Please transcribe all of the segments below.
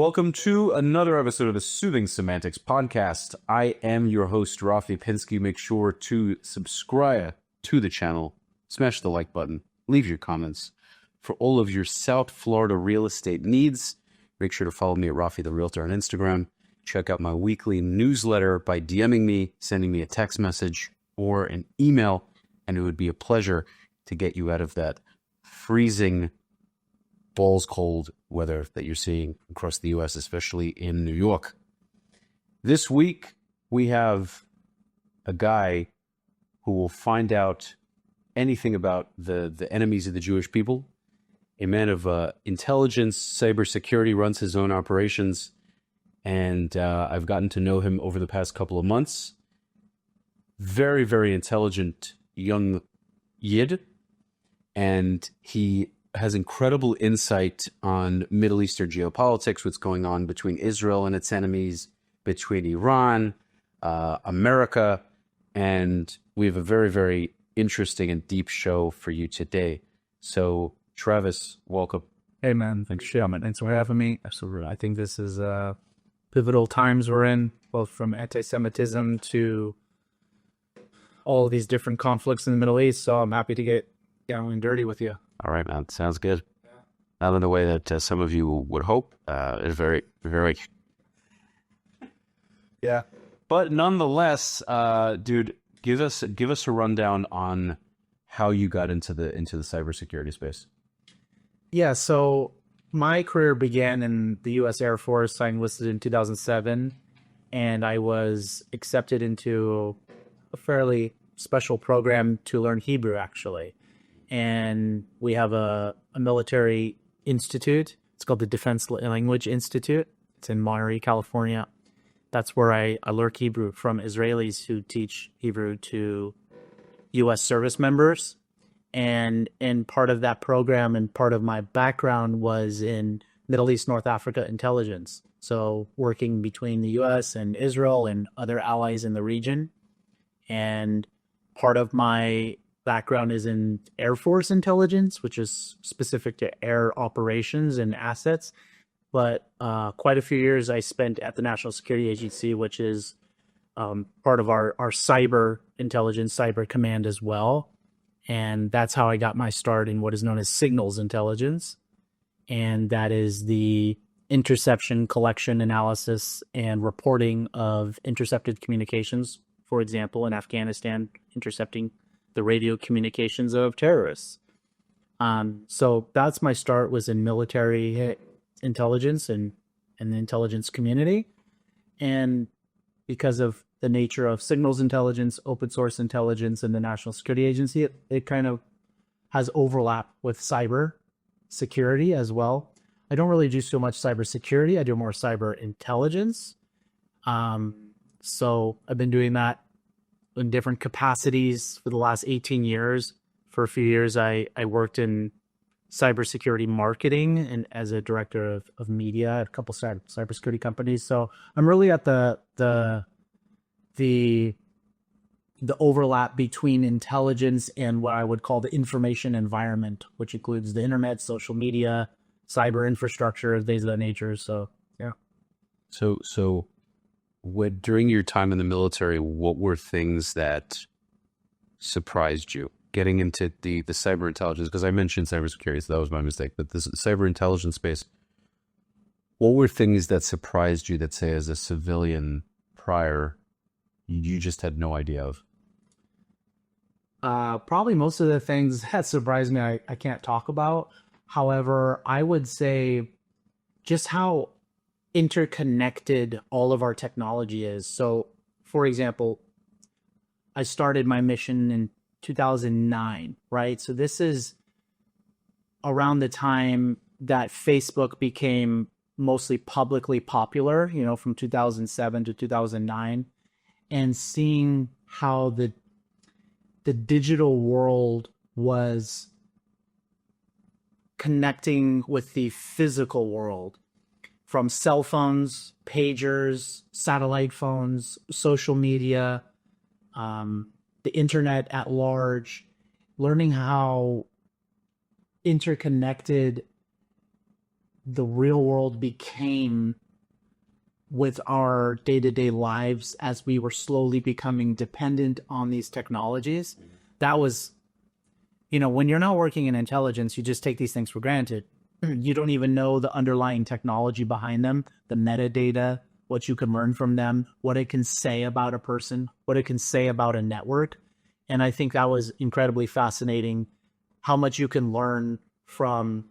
welcome to another episode of the Soothing Semantics podcast. I am your host, Rafi Pinsky. Make sure to subscribe to the channel, smash the like button, leave your comments. For all of your South Florida real estate needs, make sure to follow me at Rafi the Realtor on Instagram. Check out my weekly newsletter by DMing me, sending me a text message or an email, and it would be a pleasure to get you out of that freezing, balls cold weather that you're seeing across the U.S., especially in New York. This week, we have a guy who will find out anything about the enemies of the Jewish people. A man of intelligence, cybersecurity, runs his own operations, and I've gotten to know him over the past couple of months. Very, very intelligent young Yid, and he has incredible insight on Middle Eastern geopolitics, what's going on between Israel and its enemies, between Iran, America, and we have a very, very interesting and deep show for you today. So, Travis, welcome. Hey, man. Thanks for having me. Absolutely. I think this is pivotal times we're in, both from anti-Semitism to all of these different conflicts in the Middle East. So I'm happy to get down and dirty with you. All right, man. Sounds good. Yeah. Not in the way that some of you would hope. It's very, very... Yeah. But nonetheless, dude, give us a rundown on how you got into the cybersecurity space. Yeah, so my career began in the U.S. Air Force. I enlisted in 2007, and I was accepted into a fairly special program to learn Hebrew, actually. And we have a military institute. It's called the Defense Language Institute. It's in Monterey, California. That's where I learned Hebrew from Israelis who teach Hebrew to U.S. service members. And part of that program and part of my background was in Middle East, North Africa intelligence. So working between the U.S. and Israel and other allies in the region. And part of my background is in Air Force intelligence, which is specific to air operations and assets. But quite a few years I spent at the National Security Agency, which is part of our cyber intelligence, cyber command as well. And that's how I got my start in what is known as signals intelligence. And that is the interception, collection, analysis, and reporting of intercepted communications. For example, in Afghanistan, intercepting the radio communications of terrorists. So that's my start, was in military intelligence and the intelligence community. And because of the nature of signals intelligence, open source intelligence, and the National Security Agency, it kind of has overlap with cyber security as well. I don't really do so much cyber security. I do more cyber intelligence. So I've been doing that in different capacities for the last 18 years. For a few years, I worked in cybersecurity marketing and as a director of media at a couple cybersecurity companies. So I'm really at the overlap between intelligence and what I would call the information environment, which includes the internet, social media, cyber infrastructure, things of that nature. So, yeah. So during your time in the military, what were things that surprised you getting into the cyber intelligence? Because I mentioned cybersecurity, so that was my mistake. But this cyber intelligence space, what were things that surprised you that, say, as a civilian prior, you just had no idea of? Probably most of the things that surprised me, I can't talk about. However, I would say just how interconnected all of our technology is. So, for example, I started my mission in 2009, right? So this is around the time that Facebook became mostly publicly popular, from 2007 to 2009, and seeing how the digital world was connecting with the physical world, from cell phones, pagers, satellite phones, social media, the internet at large, learning how interconnected the real world became with our day-to-day lives as we were slowly becoming dependent on these technologies. That was, when you're not working in intelligence, you just take these things for granted. You don't even know the underlying technology behind them, the metadata, what you can learn from them, what it can say about a person, what it can say about a network. And I think that was incredibly fascinating, how much you can learn from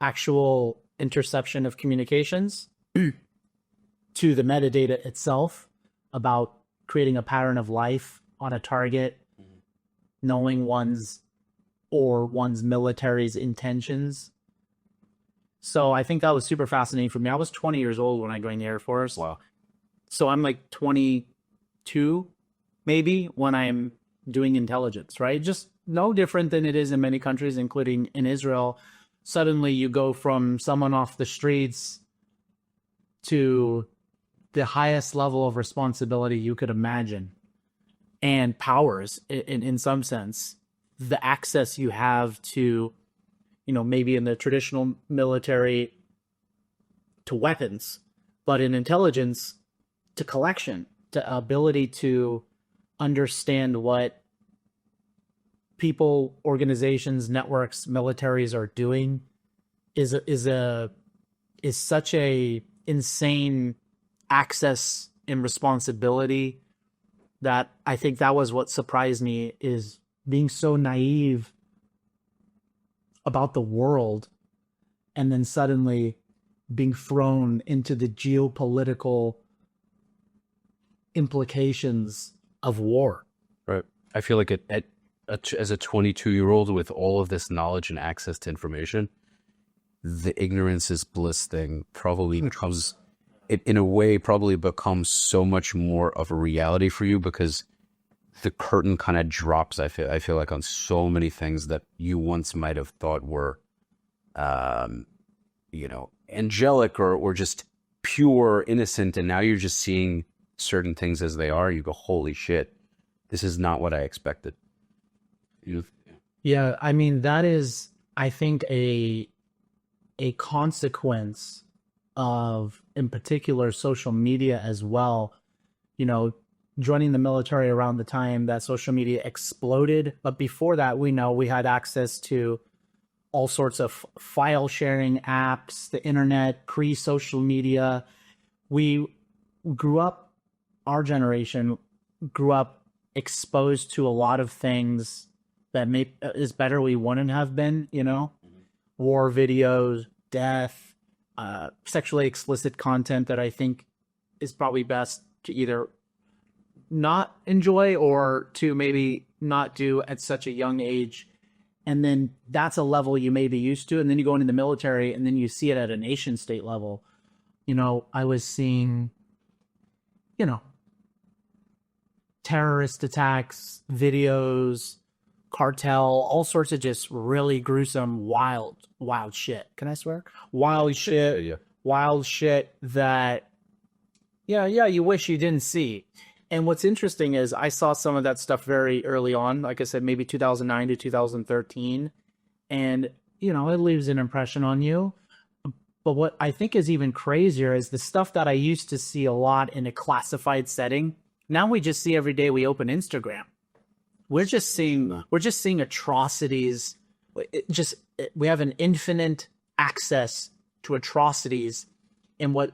actual interception of communications to the metadata itself about creating a pattern of life on a target, knowing one's military's intentions. So I think that was super fascinating for me. I was 20 years old when I joined the Air Force. Wow. So I'm like 22, maybe, when I'm doing intelligence, right? Just no different than it is in many countries, including in Israel. Suddenly you go from someone off the streets to the highest level of responsibility you could imagine, and powers in some sense. The access you have to, maybe in the traditional military, to weapons, but in intelligence, to collection, to ability to understand what people, organizations, networks, militaries are doing is such a insane access and responsibility that I think that was what surprised me, is being so naive about the world and then suddenly being thrown into the geopolitical implications of war. Right. I feel like as a 22-year-old with all of this knowledge and access to information, the ignorance is bliss thing probably becomes, it in a way probably becomes so much more of a reality for you, because the curtain kind of drops. I feel like on so many things that you once might have thought were, angelic or just pure, innocent, and now you're just seeing certain things as they are. You go, holy shit, this is not what I expected. Yeah, I mean, that is, I think, a consequence of, in particular, social media as well. Joining the military around the time that social media exploded. But before that, we had access to all sorts of file sharing apps, the internet, pre-social media. Our generation grew up exposed to a lot of things that is better we wouldn't have been, war videos, death, sexually explicit content that I think is probably best to either not enjoy or to maybe not do at such a young age. And then that's a level you may be used to. And then you go into the military and then you see it at a nation state level. I was seeing, terrorist attacks, videos, cartel, all sorts of just really gruesome, wild shit. Can I swear? Wild shit. Yeah. Wild shit that, you wish you didn't see. And what's interesting is I saw some of that stuff very early on, like I said, maybe 2009 to 2013. And, it leaves an impression on you. But what I think is even crazier is the stuff that I used to see a lot in a classified setting. Now we just see every day we open Instagram. We're just seeing atrocities. We have an infinite access to atrocities. And what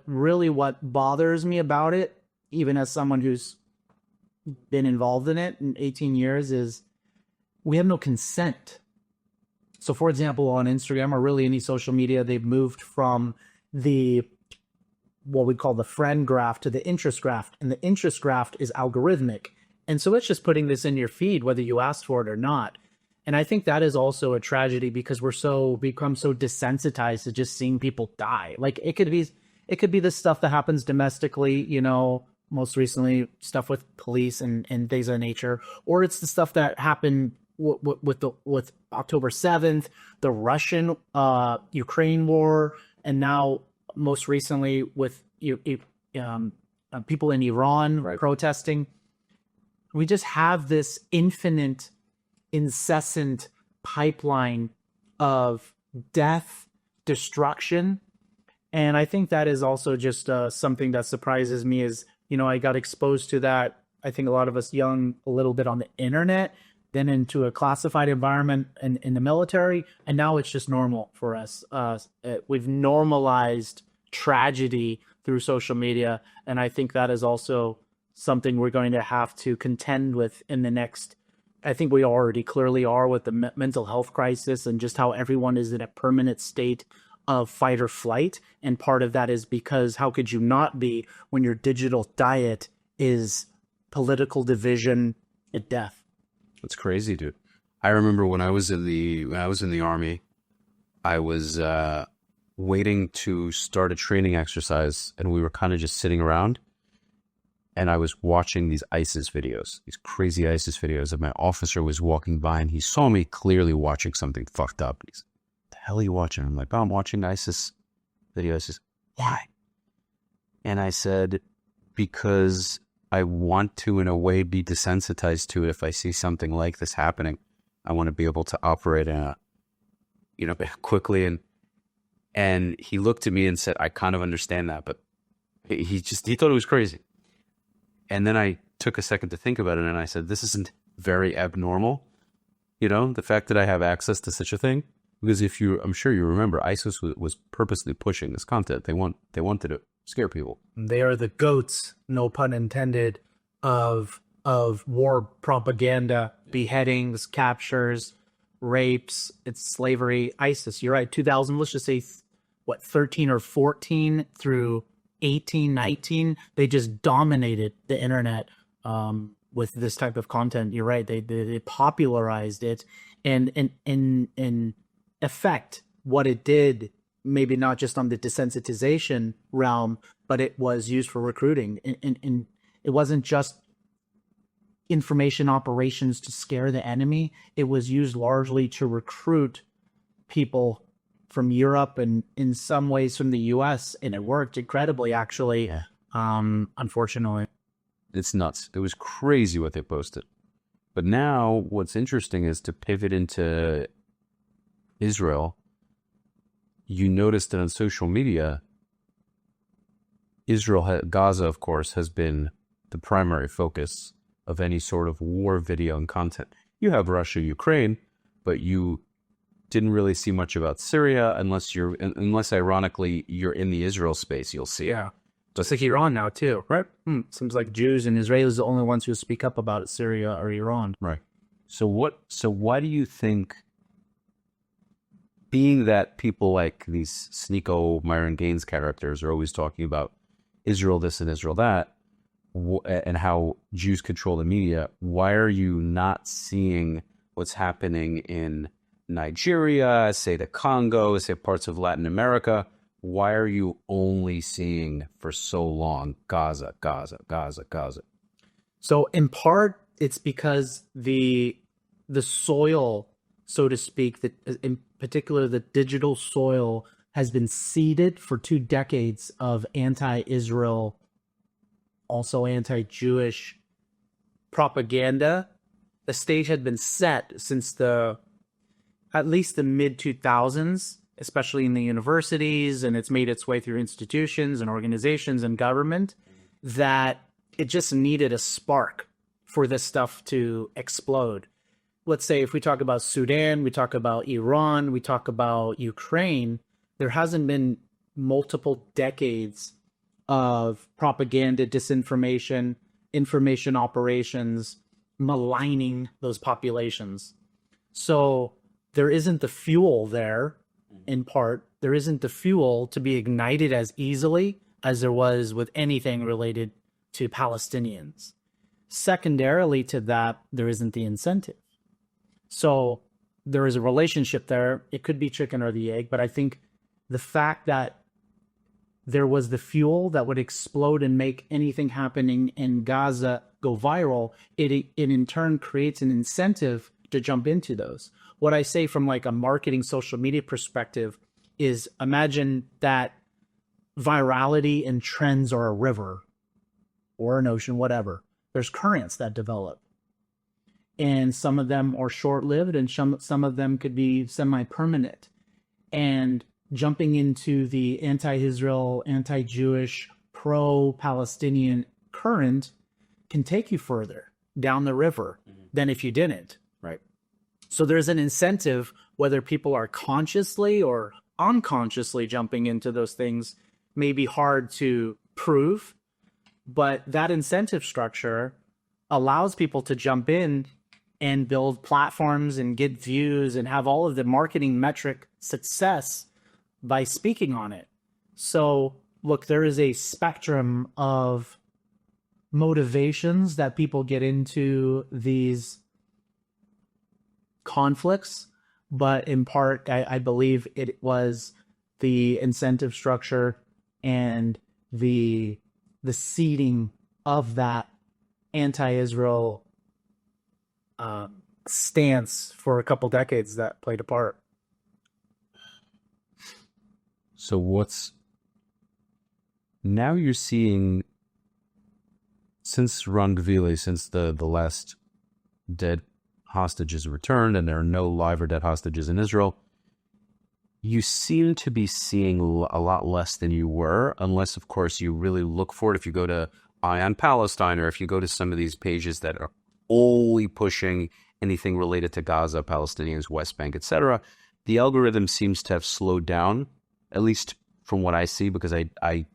bothers me about it, even as someone who's been involved in it in 18 years, is we have no consent. So for example, on Instagram or really any social media, they've moved from what we call the friend graph to the interest graph. And the interest graph is algorithmic. And so it's just putting this in your feed, whether you asked for it or not. And I think that is also a tragedy because we're become so desensitized to just seeing people die. Like it could be the stuff that happens domestically, most recently stuff with police and things of that nature, or it's the stuff that happened with October 7th, the Russian Ukraine war, and now most recently with people in Iran protesting. We just have this infinite, incessant pipeline of death, destruction, And I think that is also just something that surprises me is, I got exposed to that. I think a lot of us young, a little bit on the internet, then into a classified environment in the military. And now it's just normal for us. We've normalized tragedy through social media. And I think that is also something we're going to have to contend with in the next. I think we already clearly are with the mental health crisis and just how everyone is in a permanent state of fight or flight. And part of that is because how could you not be when your digital diet is political division and death? That's crazy, dude. I remember when I was in the Army, I was waiting to start a training exercise, and we were kind of just sitting around, and I was watching these ISIS videos, these crazy ISIS videos, and my officer was walking by, and he saw me clearly watching something fucked up. And he's, "What the hell are you watching?" I'm like, "Oh, I'm watching ISIS videos." He says, "Why?" And I said, "Because I want to, in a way, be desensitized to it. If I see something like this happening, I want to be able to operate in a, quickly." And he looked at me and said, "I kind of understand that," but he thought it was crazy. And then I took a second to think about it, and I said, "This isn't very abnormal, the fact that I have access to such a thing." Because I'm sure you remember, ISIS was purposely pushing this content. They wanted to scare people. They are the goats, no pun intended, of war propaganda, beheadings, captures, rapes, it's slavery. ISIS, you're right, 2000, let's just say, 13 or 14 through 18, 19, they just dominated the internet with this type of content. You're right, they popularized it, and in effect, what it did, maybe not just on the desensitization realm, but it was used for recruiting. And it wasn't just information operations to scare the enemy. It was used largely to recruit people from Europe and in some ways from the US. And it worked incredibly, actually. Yeah. Unfortunately. It's nuts. It was crazy what they posted. But now what's interesting is to pivot into Israel. You notice that on social media, Gaza, of course, has been the primary focus of any sort of war video and content. You have Russia, Ukraine, but you didn't really see much about Syria unless ironically you're in the Israel space, you'll see. Yeah. Just like Iran now too, right? Seems like Jews and Israelis are the only ones who speak up about it, Syria or Iran. Right. So why do you think, being that people like these Sneeko, Myron Gaines characters are always talking about Israel this and Israel that, and how Jews control the media, why are you not seeing what's happening in Nigeria, say the Congo, say parts of Latin America? Why are you only seeing for so long Gaza, Gaza, Gaza, Gaza? So in part, it's because the soil, so to speak, that in particular the digital soil, has been seeded for 2 decades of anti-Israel, also anti-Jewish propaganda. The stage had been set since at least the mid-2000s, especially in the universities, and it's made its way through institutions and organizations and government, that it just needed a spark for this stuff to explode. Let's say if we talk about Sudan, we talk about Iran, we talk about Ukraine, there hasn't been multiple decades of propaganda, disinformation, information operations, maligning those populations. So there isn't the fuel there, in part. There isn't the fuel to be ignited as easily as there was with anything related to Palestinians. Secondarily to that, there isn't the incentive. So there is a relationship there. It could be chicken or the egg, but I think the fact that there was the fuel that would explode and make anything happening in Gaza go viral, it in turn creates an incentive to jump into those. What I say from like a marketing social media perspective is, imagine that virality and trends are a river or an ocean, whatever. There's currents that develop. And some of them are short-lived and some of them could be semi-permanent. And jumping into the anti-Israel, anti-Jewish, pro-Palestinian current can take you further down the river than if you didn't. Right. So there's an incentive, whether people are consciously or unconsciously jumping into those things may be hard to prove, but that incentive structure allows people to jump in and build platforms and get views and have all of the marketing metric success by speaking on it. So look, there is a spectrum of motivations that people get into these conflicts, but in part, I believe it was the incentive structure and the seeding of that anti-Israel stance for a couple decades that played a part. So now you're seeing, since Rendezvous, since the last dead hostages returned and there are no live or dead hostages in Israel, you seem to be seeing a lot less than you were, unless, of course, you really look for it. If you go to Eye on Palestine, or if you go to some of these pages that are only pushing anything related to Gaza, Palestinians, West Bank, etc., the algorithm seems to have slowed down, at least from what I see, because I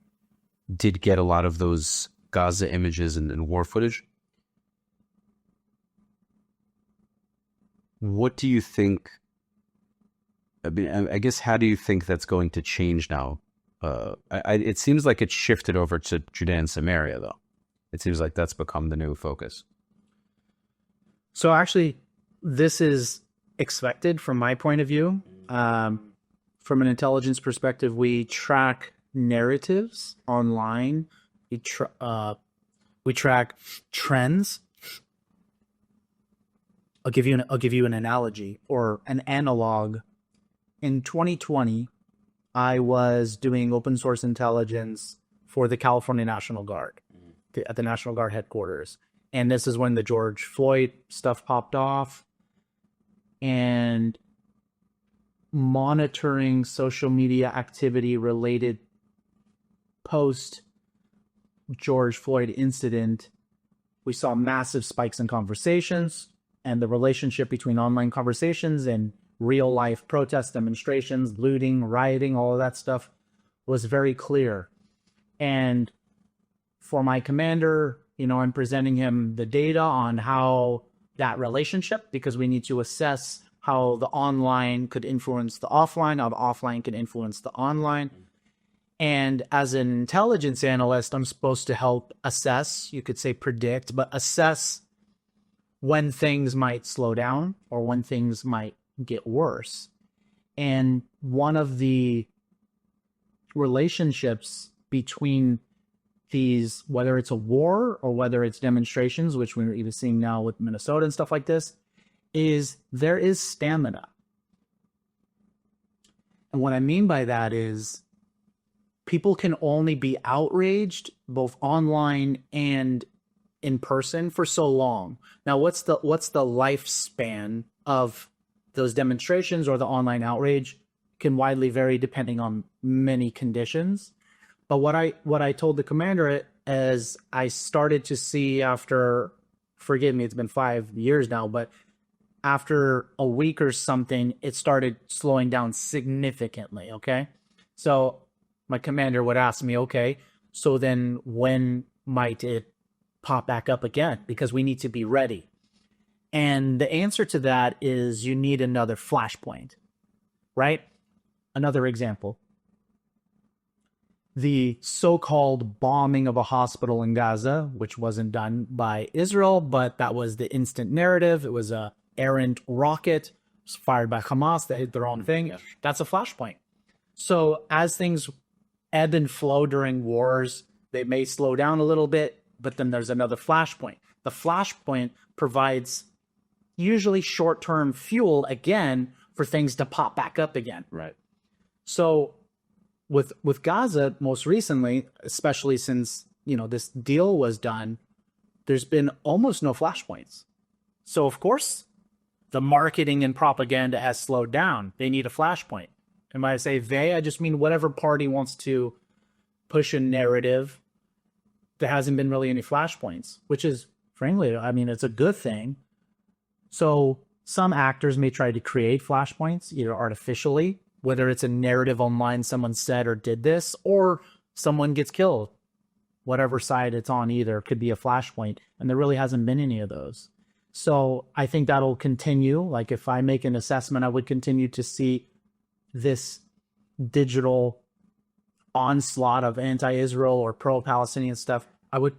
did get a lot of those Gaza images and war footage. What do you think? I mean, I guess, how do you think that's going to change now? It seems like it's shifted over to Judea and Samaria, though. It seems like that's become the new focus. So actually, this is expected from my point of view. From an intelligence perspective, we track narratives online. We track trends. I'll give you an analogy or an analog. In 2020, I was doing open source intelligence for the California National Guard at the National Guard headquarters. And this is when the George Floyd stuff popped off. And monitoring social media activity related post George Floyd incident, we saw massive spikes in conversations, and the relationship between online conversations and real life protest demonstrations, looting, rioting, all of that stuff was very clear. And for my commander, I'm presenting him the data on how that relationship, because we need to assess how the online could influence the offline, how the offline could influence the online. And as an intelligence analyst, I'm supposed to help assess, you could say predict, but assess when things might slow down or when things might get worse. And one of the relationships between these, whether it's a war or whether it's demonstrations, which we're even seeing now with Minnesota and stuff like this, is there is stamina. And what I mean by that is people can only be outraged both online and in person for so long. Now, what's the lifespan of those demonstrations or the online outrage can widely vary depending on many conditions. But what I told the commander as I started to see after, forgive me, it's been 5 years now, but after a week or something, it started slowing down significantly, okay? So my commander would ask me, okay, so then when might it pop back up again? Because we need to be ready. And the answer to that is you need another flashpoint, right? Another example. The so-called bombing of a hospital in Gaza, which wasn't done by Israel, but that was the instant narrative. It was a errant rocket. It was fired by Hamas that hit their own thing. Yeah. That's a flashpoint. So as things ebb and flow during wars, they may slow down a little bit, but then there's another flashpoint. The flashpoint provides usually short-term fuel again for things to pop back up again. Right. So with Gaza, most recently, especially since this deal was done, there's been almost no flashpoints. So of course, the marketing and propaganda has slowed down. They need a flashpoint. And when I say they, I just mean whatever party wants to push a narrative. There hasn't been really any flashpoints, which is, frankly, I mean, it's a good thing. So some actors may try to create flashpoints, either artificially, whether it's a narrative online, someone said or did this, or someone gets killed. Whatever side it's on, either could be a flashpoint. And there really hasn't been any of those. So I think that'll continue. Like if I make an assessment, I would continue to see this digital onslaught of anti-Israel or pro-Palestinian stuff. I would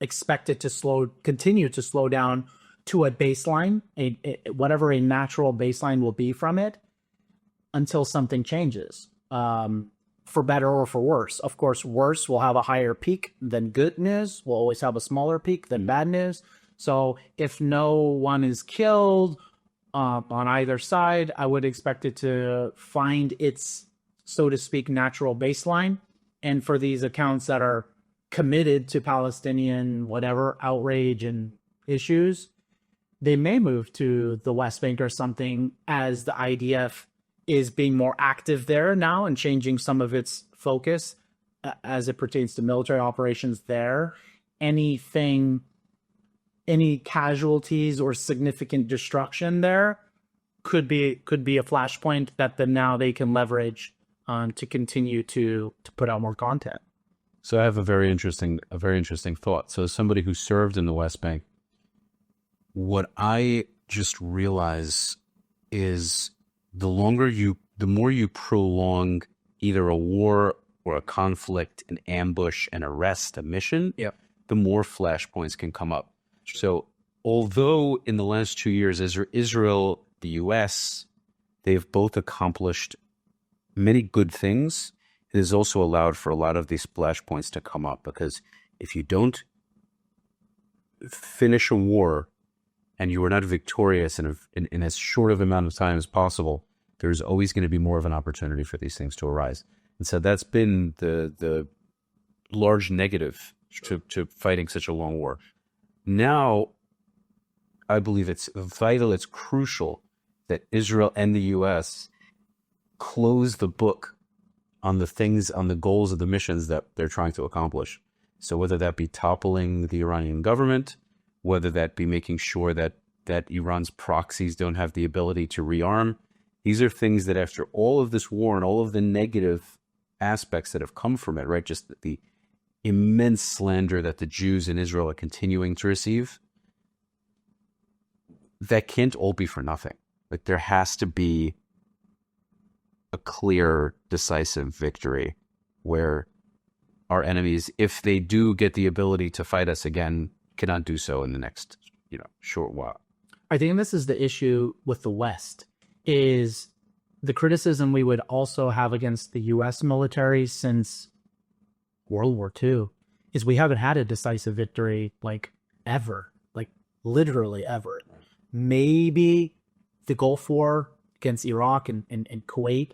expect it to continue to slow down to a baseline, whatever a natural baseline will be from it, until something changes, for better or for worse. Of course, worse will have a higher peak than good news. Will always have a smaller peak than bad news. So if no one is killed on either side, I would expect it to find its, so to speak, natural baseline. And for these accounts that are committed to Palestinian whatever outrage and issues, they may move to the West Bank or something, as the IDF is being more active there now and changing some of its focus as it pertains to military operations there. Any casualties or significant destruction there could be a flashpoint that then now they can leverage to continue to put out more content. So I have a very interesting thought. So as somebody who served in the West Bank, what I just realize is the more you prolong either a war or a conflict, an ambush, an arrest, a mission, the more flashpoints can come up. So although in the last 2 years, Israel, the US, they've both accomplished many good things, it has also allowed for a lot of these flashpoints to come up, because if you don't finish a war and you are not victorious in as short of amount of time as possible, there's always going to be more of an opportunity for these things to arise. And so that's been the large negative to fighting such a long war. Now, I believe it's vital, it's crucial that Israel and the U.S. close the book on the goals of the missions that they're trying to accomplish. So whether that be toppling the Iranian government, whether that be making sure that Iran's proxies don't have the ability to rearm, these are things that after all of this war and all of the negative aspects that have come from it, right? Just the immense slander that the Jews in Israel are continuing to receive, that can't all be for nothing. Like there has to be a clear, decisive victory where our enemies, if they do get the ability to fight us again, cannot do so in the next, short while. I think this is the issue with the West, is the criticism we would also have against the U.S. military since World War II is we haven't had a decisive victory like ever, like literally ever. Maybe the Gulf War against Iraq and Kuwait.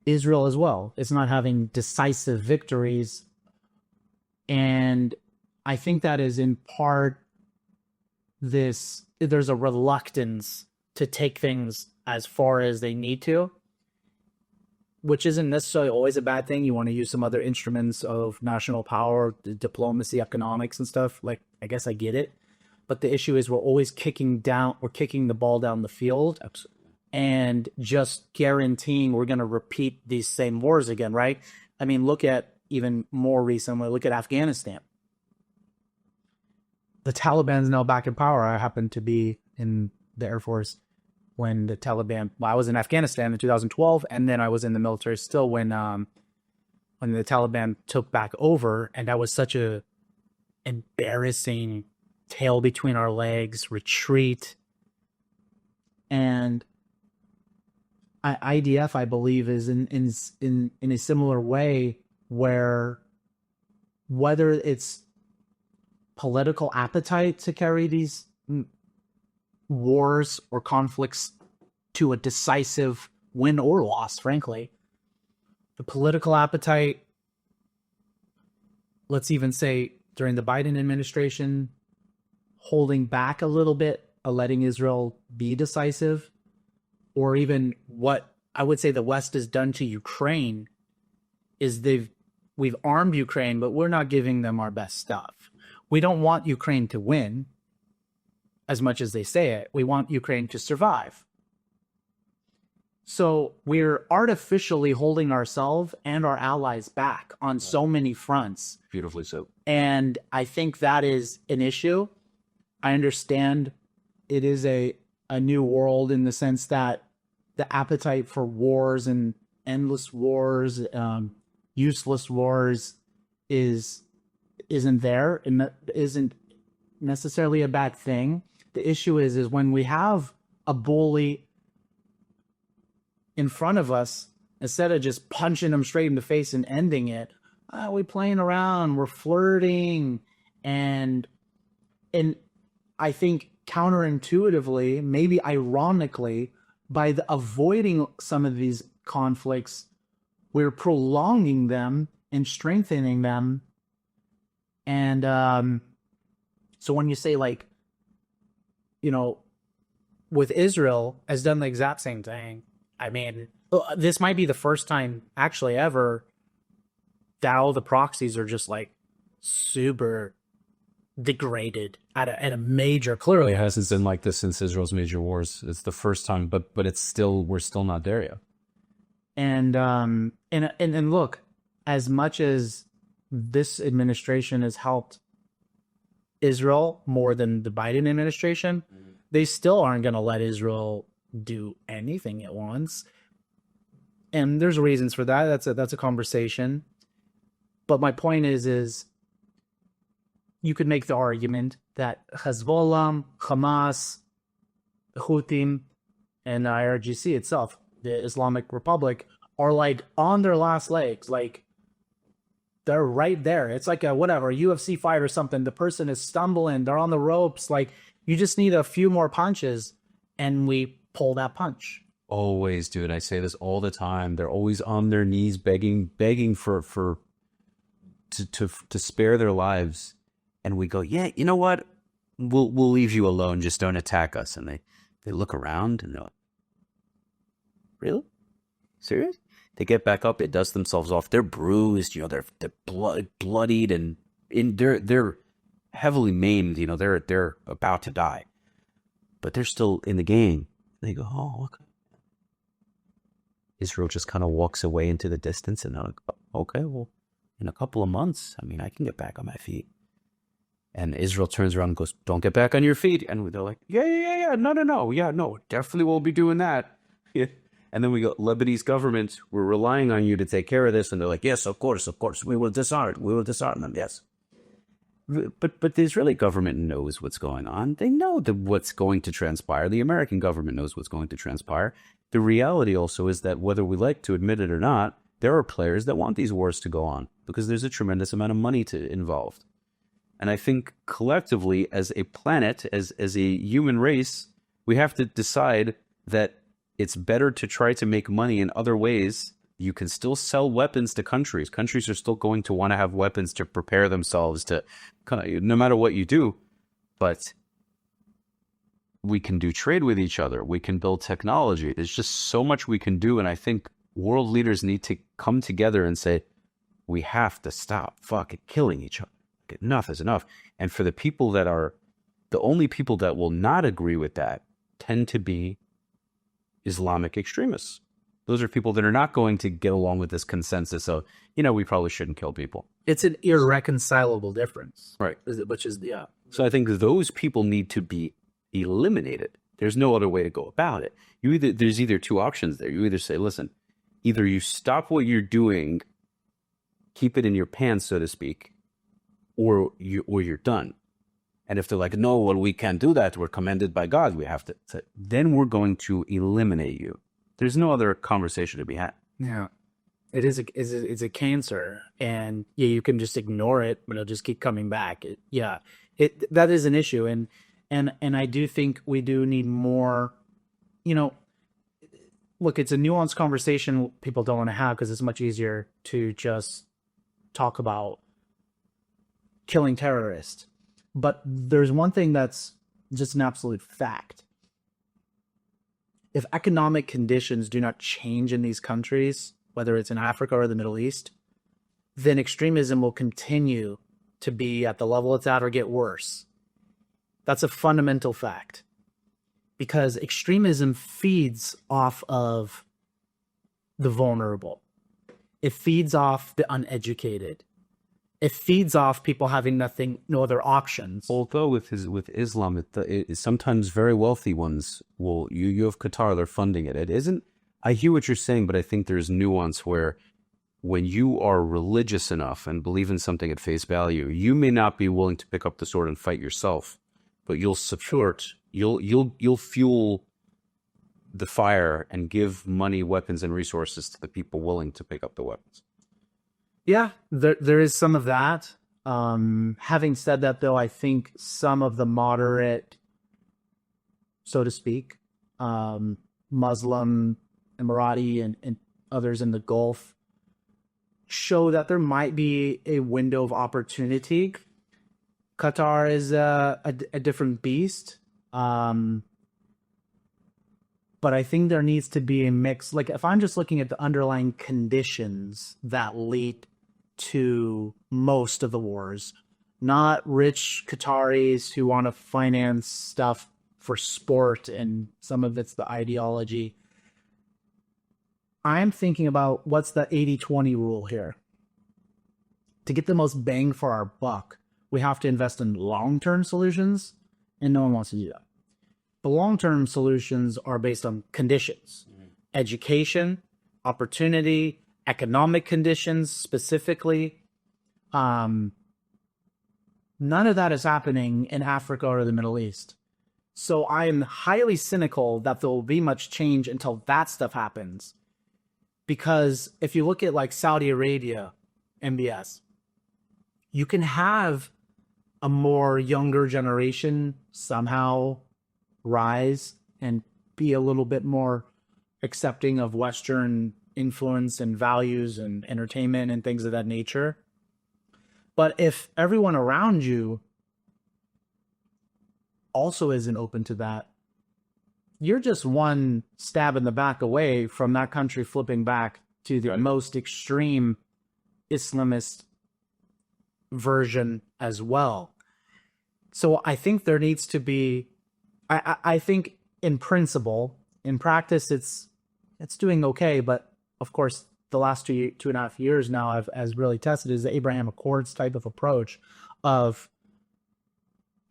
Israel as well is not having decisive victories. And I think that is in part there's a reluctance to take things as far as they need to, which isn't necessarily always a bad thing. You want to use some other instruments of national power, diplomacy, economics and stuff. Like, I guess I get it. But the issue is we're always kicking the ball down the field. Absolutely. And just guaranteeing we're going to repeat these same wars again, right? I mean, look at even more recently, look at Afghanistan. The Taliban is now back in power. I happened to be in the Air Force when the Taliban, I was in Afghanistan in 2012, and then I was in the military still when the Taliban took back over, and that was such a embarrassing tail between our legs retreat. And IDF, I believe, is in a similar way, where whether it's political appetite to carry these wars or conflicts to a decisive win or loss, frankly, the political appetite, let's even say during the Biden administration, holding back a little bit, letting Israel be decisive, or even what I would say the West has done to Ukraine is we've armed Ukraine, but we're not giving them our best stuff. We don't want Ukraine to win as much as they say it. We want Ukraine to survive. So we're artificially holding ourselves and our allies back on so many fronts. Beautifully so. And I think that is an issue. I understand it is a new world in the sense that the appetite for wars and endless wars, useless wars isn't there, and that isn't necessarily a bad thing. The issue is when we have a bully in front of us, instead of just punching them straight in the face and ending it, we're playing around, we're flirting, and I think counterintuitively, maybe ironically, by avoiding some of these conflicts, we're prolonging them and strengthening them. And so when you say, like, you know, with Israel has done the exact same thing. I mean, this might be the first time actually ever that all the proxies are just like super degraded at a major. Clearly, It hasn't been like this since Israel's major wars. It's the first time, but it's still, we're still not there yet. And look, as much as this administration has helped Israel more than the Biden administration, they still aren't going to let Israel do anything it wants. And there's reasons for that. That's a conversation. But my point is you could make the argument that Hezbollah, Hamas, Houthim, and IRGC itself, the Islamic Republic, are like on their last legs. Like, they're right there. It's like a UFC fight or something. The person is stumbling. They're on the ropes. Like, you just need a few more punches, and we pull that punch. Always, dude. I say this all the time. They're always on their knees begging to spare their lives. And we go, yeah, you know what? We'll leave you alone. Just don't attack us. And they look around and they're like, really? Serious? They get back up. They dust themselves off. They're bruised. You know, they're bloodied, and they're heavily maimed. You know, they're about to die, but they're still in the game. They go, oh, okay. Israel just kind of walks away into the distance, and they're like, okay, well, in a couple of months, I mean, I can get back on my feet. And Israel turns around and goes, don't get back on your feet. And they're like, yeah, no, yeah, no, definitely won't be doing that. Yeah. And then we go, Lebanese government, we're relying on you to take care of this. And they're like, yes, of course, we will disarm them, yes. But the Israeli government knows what's going on. They know what's going to transpire. The American government knows what's going to transpire. The reality also is that whether we like to admit it or not, there are players that want these wars to go on because there's a tremendous amount of money involved. And I think collectively, as a planet, as a human race, we have to decide that it's better to try to make money in other ways. You can still sell weapons to countries. Countries are still going to want to have weapons to prepare themselves to, no matter what you do. But we can do trade with each other. We can build technology. There's just so much we can do. And I think world leaders need to come together and say, we have to stop fucking killing each other. Enough is enough. And for the people that are, the only people that will not agree with that tend to be Islamic extremists. Those are people that are not going to get along with this consensus of, we probably shouldn't kill people. It's an irreconcilable difference. Right. Which is, yeah. So I think those people need to be eliminated. There's no other way to go about it. There's either two options there. You either say, listen, either you stop what you're doing, keep it in your pants, so to speak, or you're done. And if they're like, no, well, we can't do that. We're commanded by God. We have to. Then we're going to eliminate you. There's no other conversation to be had. Yeah, it's a cancer, and yeah, you can just ignore it, but it'll just keep coming back. That is an issue, and I do think we do need more. Look, it's a nuanced conversation people don't want to have because it's much easier to just talk about killing terrorists. But there's one thing that's just an absolute fact. if economic conditions do not change in these countries, whether it's in Africa or the Middle East, then extremism will continue to be at the level it's at or get worse. That's a fundamental fact, because extremism feeds off of the vulnerable. It feeds off the uneducated. It feeds off people having no other options. Although with Islam, it sometimes very wealthy ones will, you have Qatar, they're funding it. It isn't, I hear what you're saying, but I think there's nuance where when you are religious enough and believe in something at face value, you may not be willing to pick up the sword and fight yourself, but you'll support, you'll fuel the fire and give money, weapons, and resources to the people willing to pick up the weapons. Yeah, there is some of that. Having said that, though, I think some of the moderate, so to speak, Muslim, Emirati, and others in the Gulf show that there might be a window of opportunity. Qatar is a different beast. But I think there needs to be a mix. Like, if I'm just looking at the underlying conditions that lead to most of the wars, not rich Qataris who want to finance stuff for sport, and some of it's the ideology. I'm thinking about what's the 80-20 rule here. To get the most bang for our buck, we have to invest in long-term solutions, and no one wants to do that. The long-term solutions are based on conditions, education, opportunity, economic conditions specifically. None of that is happening in Africa or the Middle East. So I am highly cynical that there will be much change until that stuff happens. Because if you look at like Saudi Arabia, MBS, you can have a more younger generation somehow rise and be a little bit more accepting of Western influence and values and entertainment and things of that nature. But if everyone around you also isn't open to that, you're just one stab in the back away from that country flipping back to the most extreme Islamist version as well. So I think there needs to be, I think in principle, in practice, it's doing okay. But of course, the last 2.5 years now has really tested is the Abraham Accords type of approach of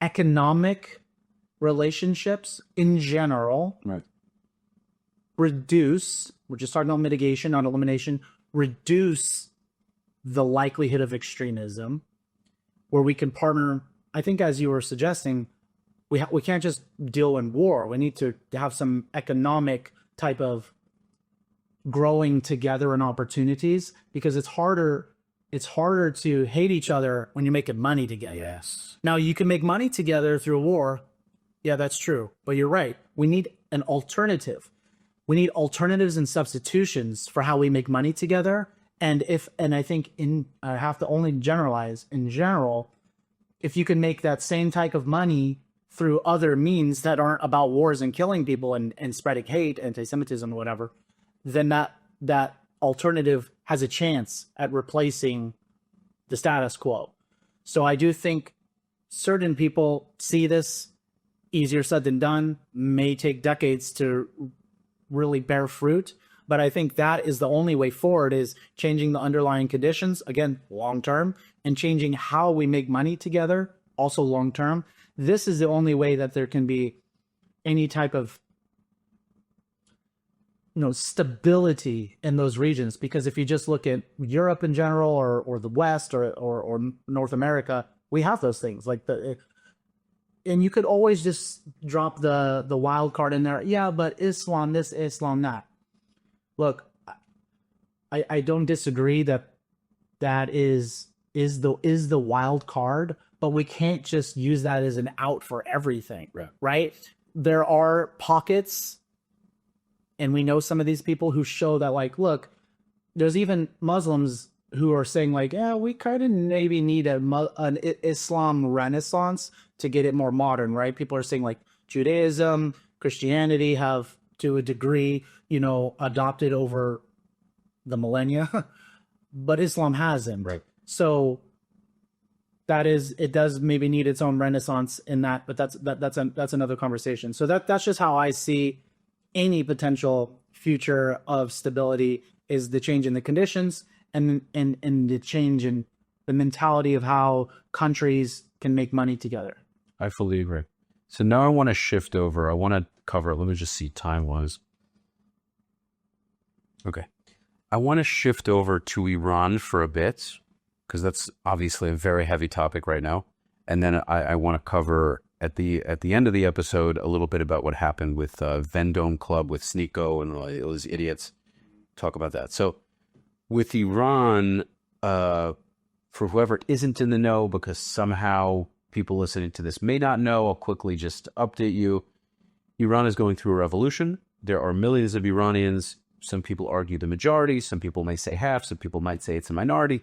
economic relationships in general. Right. Reduce, we're just talking about mitigation, not elimination, reduce the likelihood of extremism, where we can partner. I think, as you were suggesting, we can't just deal in war. We need to have some economic type of growing together and opportunities, because it's harder to hate each other when you're making money together. Yes. Now, you can make money together through a war. Yeah, that's true. But you're right. We need an alternative. We need alternatives and substitutions for how we make money together. And I think I have to only generalize, in general, if you can make that same type of money through other means that aren't about wars and killing people and spreading hate, anti-Semitism, whatever, then that alternative has a chance at replacing the status quo. So I do think certain people see this, easier said than done, may take decades to really bear fruit. But I think that is the only way forward, is changing the underlying conditions, again, long-term, and changing how we make money together, also long-term. This is the only way that there can be any type of stability in those regions. Because if you just look at Europe in general, or the West, or North America, we have those things. And you could always just drop the wild card in there. Yeah, but Islam this, Islam that. Look, I don't disagree that is the wild card, but we can't just use that as an out for everything, right? There are pockets, and we know some of these people who show that, like, look, there's even Muslims who are saying, like, yeah, we kind of maybe need an Islam renaissance to get it more modern, right? People are saying, like, Judaism, Christianity have to a degree, adopted over the millennia, but Islam hasn't. Right. So it does maybe need its own renaissance in that, but that's another conversation. So that's just how I see any potential future of stability is the change in the conditions and the change in the mentality of how countries can make money together. I fully agree. So now I want to shift over. I want to cover, let me just see time-wise. Okay. I want to shift over to Iran for a bit, because that's obviously a very heavy topic right now. And then I want to cover at the end of the episode a little bit about what happened with Vendome Club with Sneeko and all those idiots. Talk about that. So with Iran, for whoever isn't in the know, because somehow people listening to this may not know, I'll quickly just update you. Iran is going through a revolution. There are millions of Iranians. Some people argue the majority. Some people may say half. Some people might say it's a minority.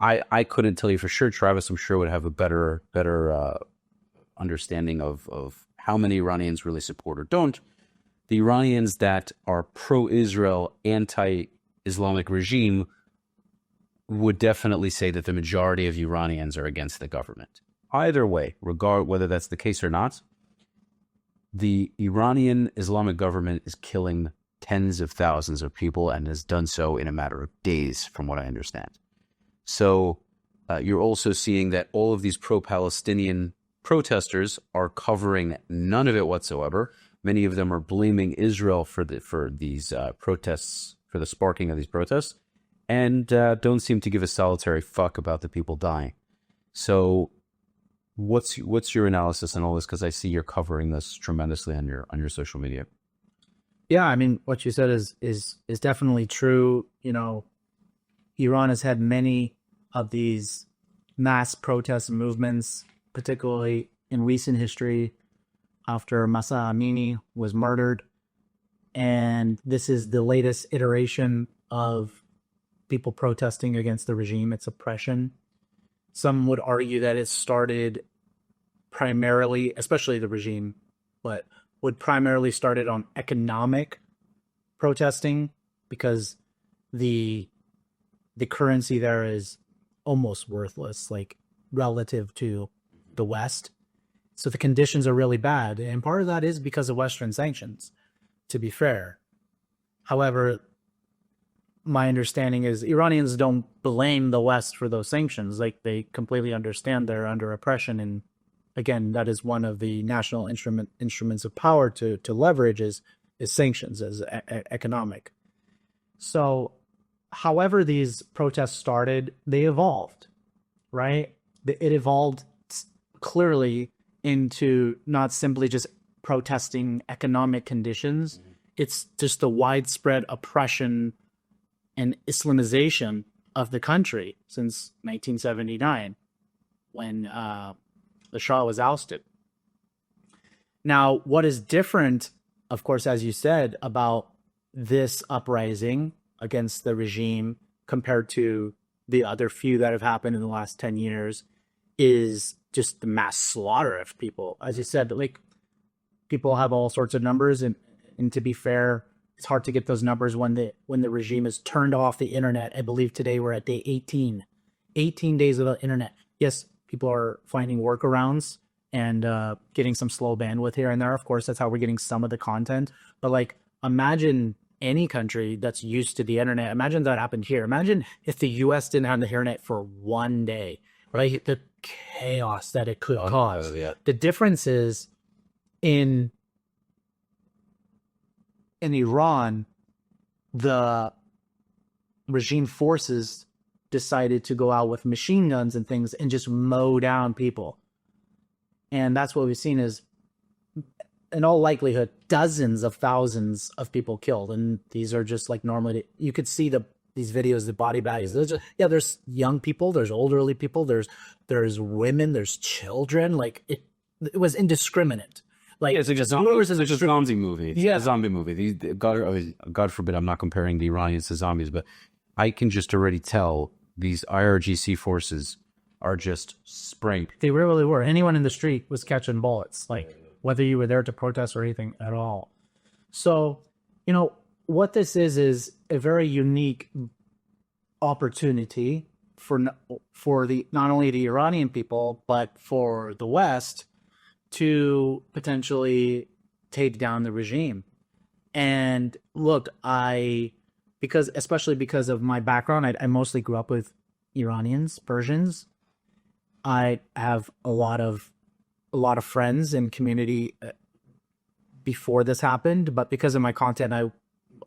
I couldn't tell you for sure. Travis, I'm sure, would have a better understanding of how many Iranians really support or don't. The Iranians that are pro-Israel, anti-Islamic regime would definitely say that the majority of Iranians are against the government. Either way, regard whether that's the case or not, the Iranian Islamic government is killing tens of thousands of people and has done so in a matter of days, from what I understand. So you're also seeing that all of these pro-Palestinian protesters are covering none of it whatsoever. Many of them are blaming Israel for these protests, for the sparking of these protests, and don't seem to give a solitary fuck about the people dying. So what's your analysis on all this? Because I see you're covering this tremendously on your social media. Yeah, I mean, what you said is definitely true. Iran has had many of these mass protest movements, particularly in recent history after Mahsa Amini was murdered. And this is the latest iteration of people protesting against the regime, its oppression. Some would argue that it started primarily, especially the regime, but would primarily started on economic protesting because the currency there is almost worthless, like relative to the West. So the conditions are really bad. And part of that is because of Western sanctions, to be fair. However, my understanding is Iranians don't blame the West for those sanctions. Like, they completely understand they're under oppression. And again, that is one of the national instruments of power to leverage is sanctions as economic. So however these protests started, they evolved, right? It evolved clearly into not simply just protesting economic conditions. It's just the widespread oppression and Islamization of the country since 1979, when the Shah was ousted. Now, what is different, of course, as you said, about this uprising against the regime compared to the other few that have happened in the last 10 years is just the mass slaughter of people. As you said, like, people have all sorts of numbers, and to be fair, it's hard to get those numbers when the regime is turned off the internet. I believe today we're at day 18. 18 days without internet. Yes, people are finding workarounds and getting some slow bandwidth here and there. Of course, that's how we're getting some of the content. But like, imagine any country that's used to the internet. Imagine that happened here. Imagine if the US didn't have the internet for one day, right? The chaos that it could cause. Yeah. The difference is in Iran, the regime forces decided to go out with machine guns and things and just mow down people. And that's what we've seen is, in all likelihood, dozens of thousands of people killed. And these are just like, normally you could see these videos, the body bags. There's young people, there's elderly people, there's women, there's children. Like, it was indiscriminate. Like, Yeah, it's like a zombie movie. It's Yeah. a zombie movie. God forbid, I'm not comparing the Iranians to zombies, but I can just already tell these IRGC forces are just spraying. They really were. Anyone in the street was catching bullets, like, whether you were there to protest or anything at all. So, what this is a very unique opportunity for the not only the Iranian people but for the West to potentially take down the regime. And look, especially because of my background, I mostly grew up with Iranians, Persians. I have a lot of friends in community before this happened, but because of my content, a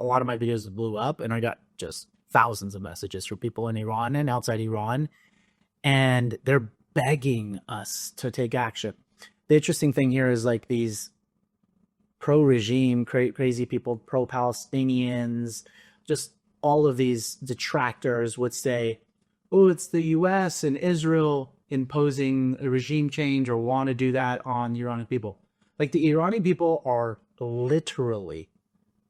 lot of my videos blew up, and I got just thousands of messages from people in Iran and outside Iran, and they're begging us to take action. The interesting thing here is like these pro-regime, crazy people, pro-Palestinians, just all of these detractors would say, oh, it's the US and Israel imposing a regime change or want to do that on the Iranian people. Like, the Iranian people are literally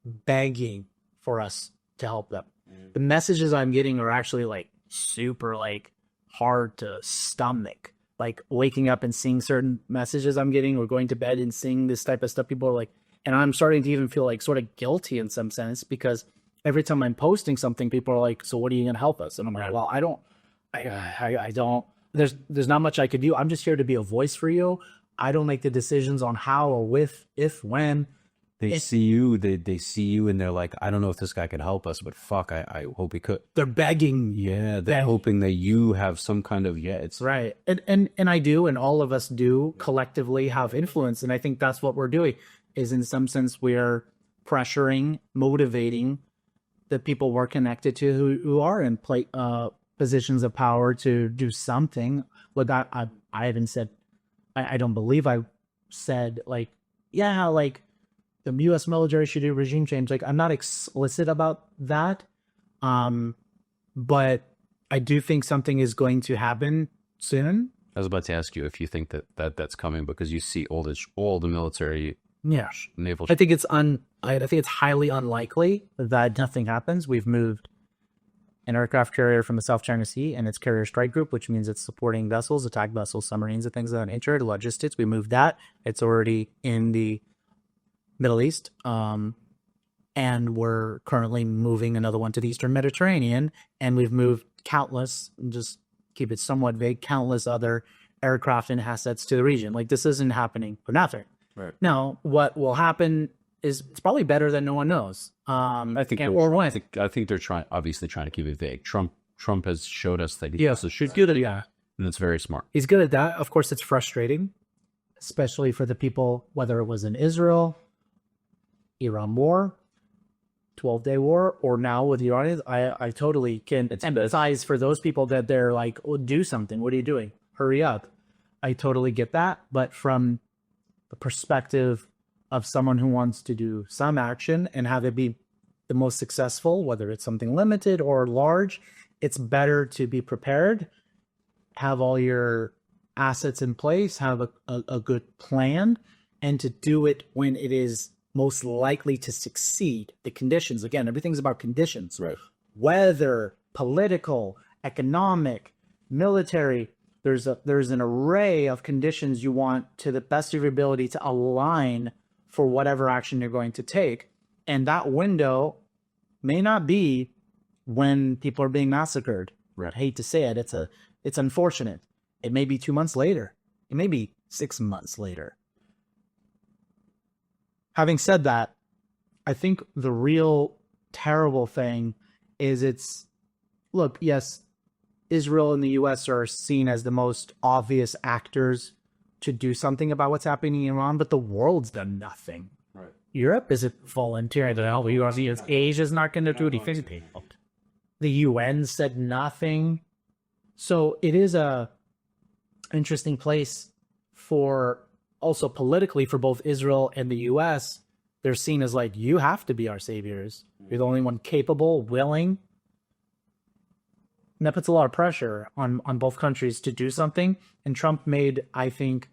begging for us to help them. The messages I'm getting are actually like super like hard to stomach. Like waking up and seeing certain messages I'm getting, or going to bed and seeing this type of stuff, people are like, and I'm starting to even feel like sort of guilty in some sense, because every time I'm posting something, people are like, so what are you going to help us? And I'm like, well, I don't, there's not much I could do. I'm just here to be a voice for you. I don't make the decisions on how or if, when. They see you, they see you, and they're like, I don't know if this guy could help us, but fuck, I hope he could. They're begging. Yeah, they're hoping that you have some kind of, it's right. And I do, and all of us do collectively have influence. And I think that's what we're doing, is in some sense we're pressuring, motivating the people we're connected to who are in positions of power to do something. Look, I haven't said, I don't believe I said like, yeah, like the U.S. military should do regime change. Like, I'm not explicit about that. But I do think something is going to happen soon. I was about to ask you if you think that's coming, because you see all the military, naval. I think it's I think it's highly unlikely that nothing happens. We've moved an aircraft carrier from the South China Sea and its carrier strike group, which means it's supporting vessels, attack vessels, submarines, and things of that nature. Logistics, we moved that. It's already in the Middle East. And we're currently moving another one to the Eastern Mediterranean. And we've moved countless, just keep it somewhat vague, countless other aircraft and assets to the region. Like, this isn't happening for nothing. Right. Now, what will happen is it's probably better than no one knows. I think they're obviously trying to keep it vague. Trump has showed us that he also should do that. Yeah. And it's very smart. He's good at that. Of course, it's frustrating, especially for the people, whether it was in Israel, Iran war, 12-day war, or now with the Iranians. I totally can empathize for those people that they're like, oh, do something. What are you doing? Hurry up. I totally get that. But from the perspective of someone who wants to do some action and have it be the most successful, whether it's something limited or large, it's better to be prepared, have all your assets in place, have a good plan, and to do it when it is most likely to succeed. The conditions, again, everything's about conditions. Right. Weather, political, economic, military. There's an array of conditions you want, to the best of your ability, to align for whatever action you're going to take. And that window may not be when people are being massacred. Right. I hate to say it. It's unfortunate. It may be 2 months later. It may be 6 months later. Having said that, I think the real terrible thing is look, yes, Israel and the U.S. are seen as the most obvious actors to do something about what's happening in Iran, but the world's done nothing. Right. Europe isn't volunteering to help. Asia's not going to do anything. The UN said nothing. So it is a interesting place for, also politically, for both Israel and the U.S. They're seen as like, you have to be our saviors. You're the only one capable, willing. And that puts a lot of pressure on both countries to do something. And Trump made, I think,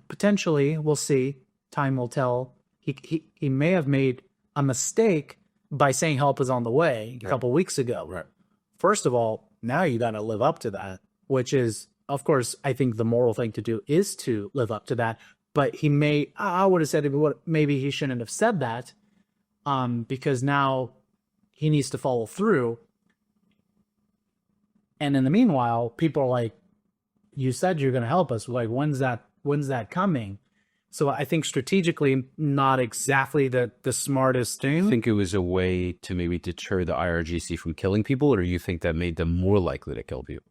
potentially, we'll see, time will tell, he may have made a mistake by saying help is on the way a couple weeks ago. Right. First of all, now you got to live up to that, which is, of course, I think the moral thing to do is to live up to that. But I would have said, maybe he shouldn't have said that, because now he needs to follow through. And in the meanwhile, people are like, you said you're going to help us. Like, when's that coming? So I think strategically, not exactly the smartest thing. I think it was a way to maybe deter the IRGC from killing people, or you think that made them more likely to kill people?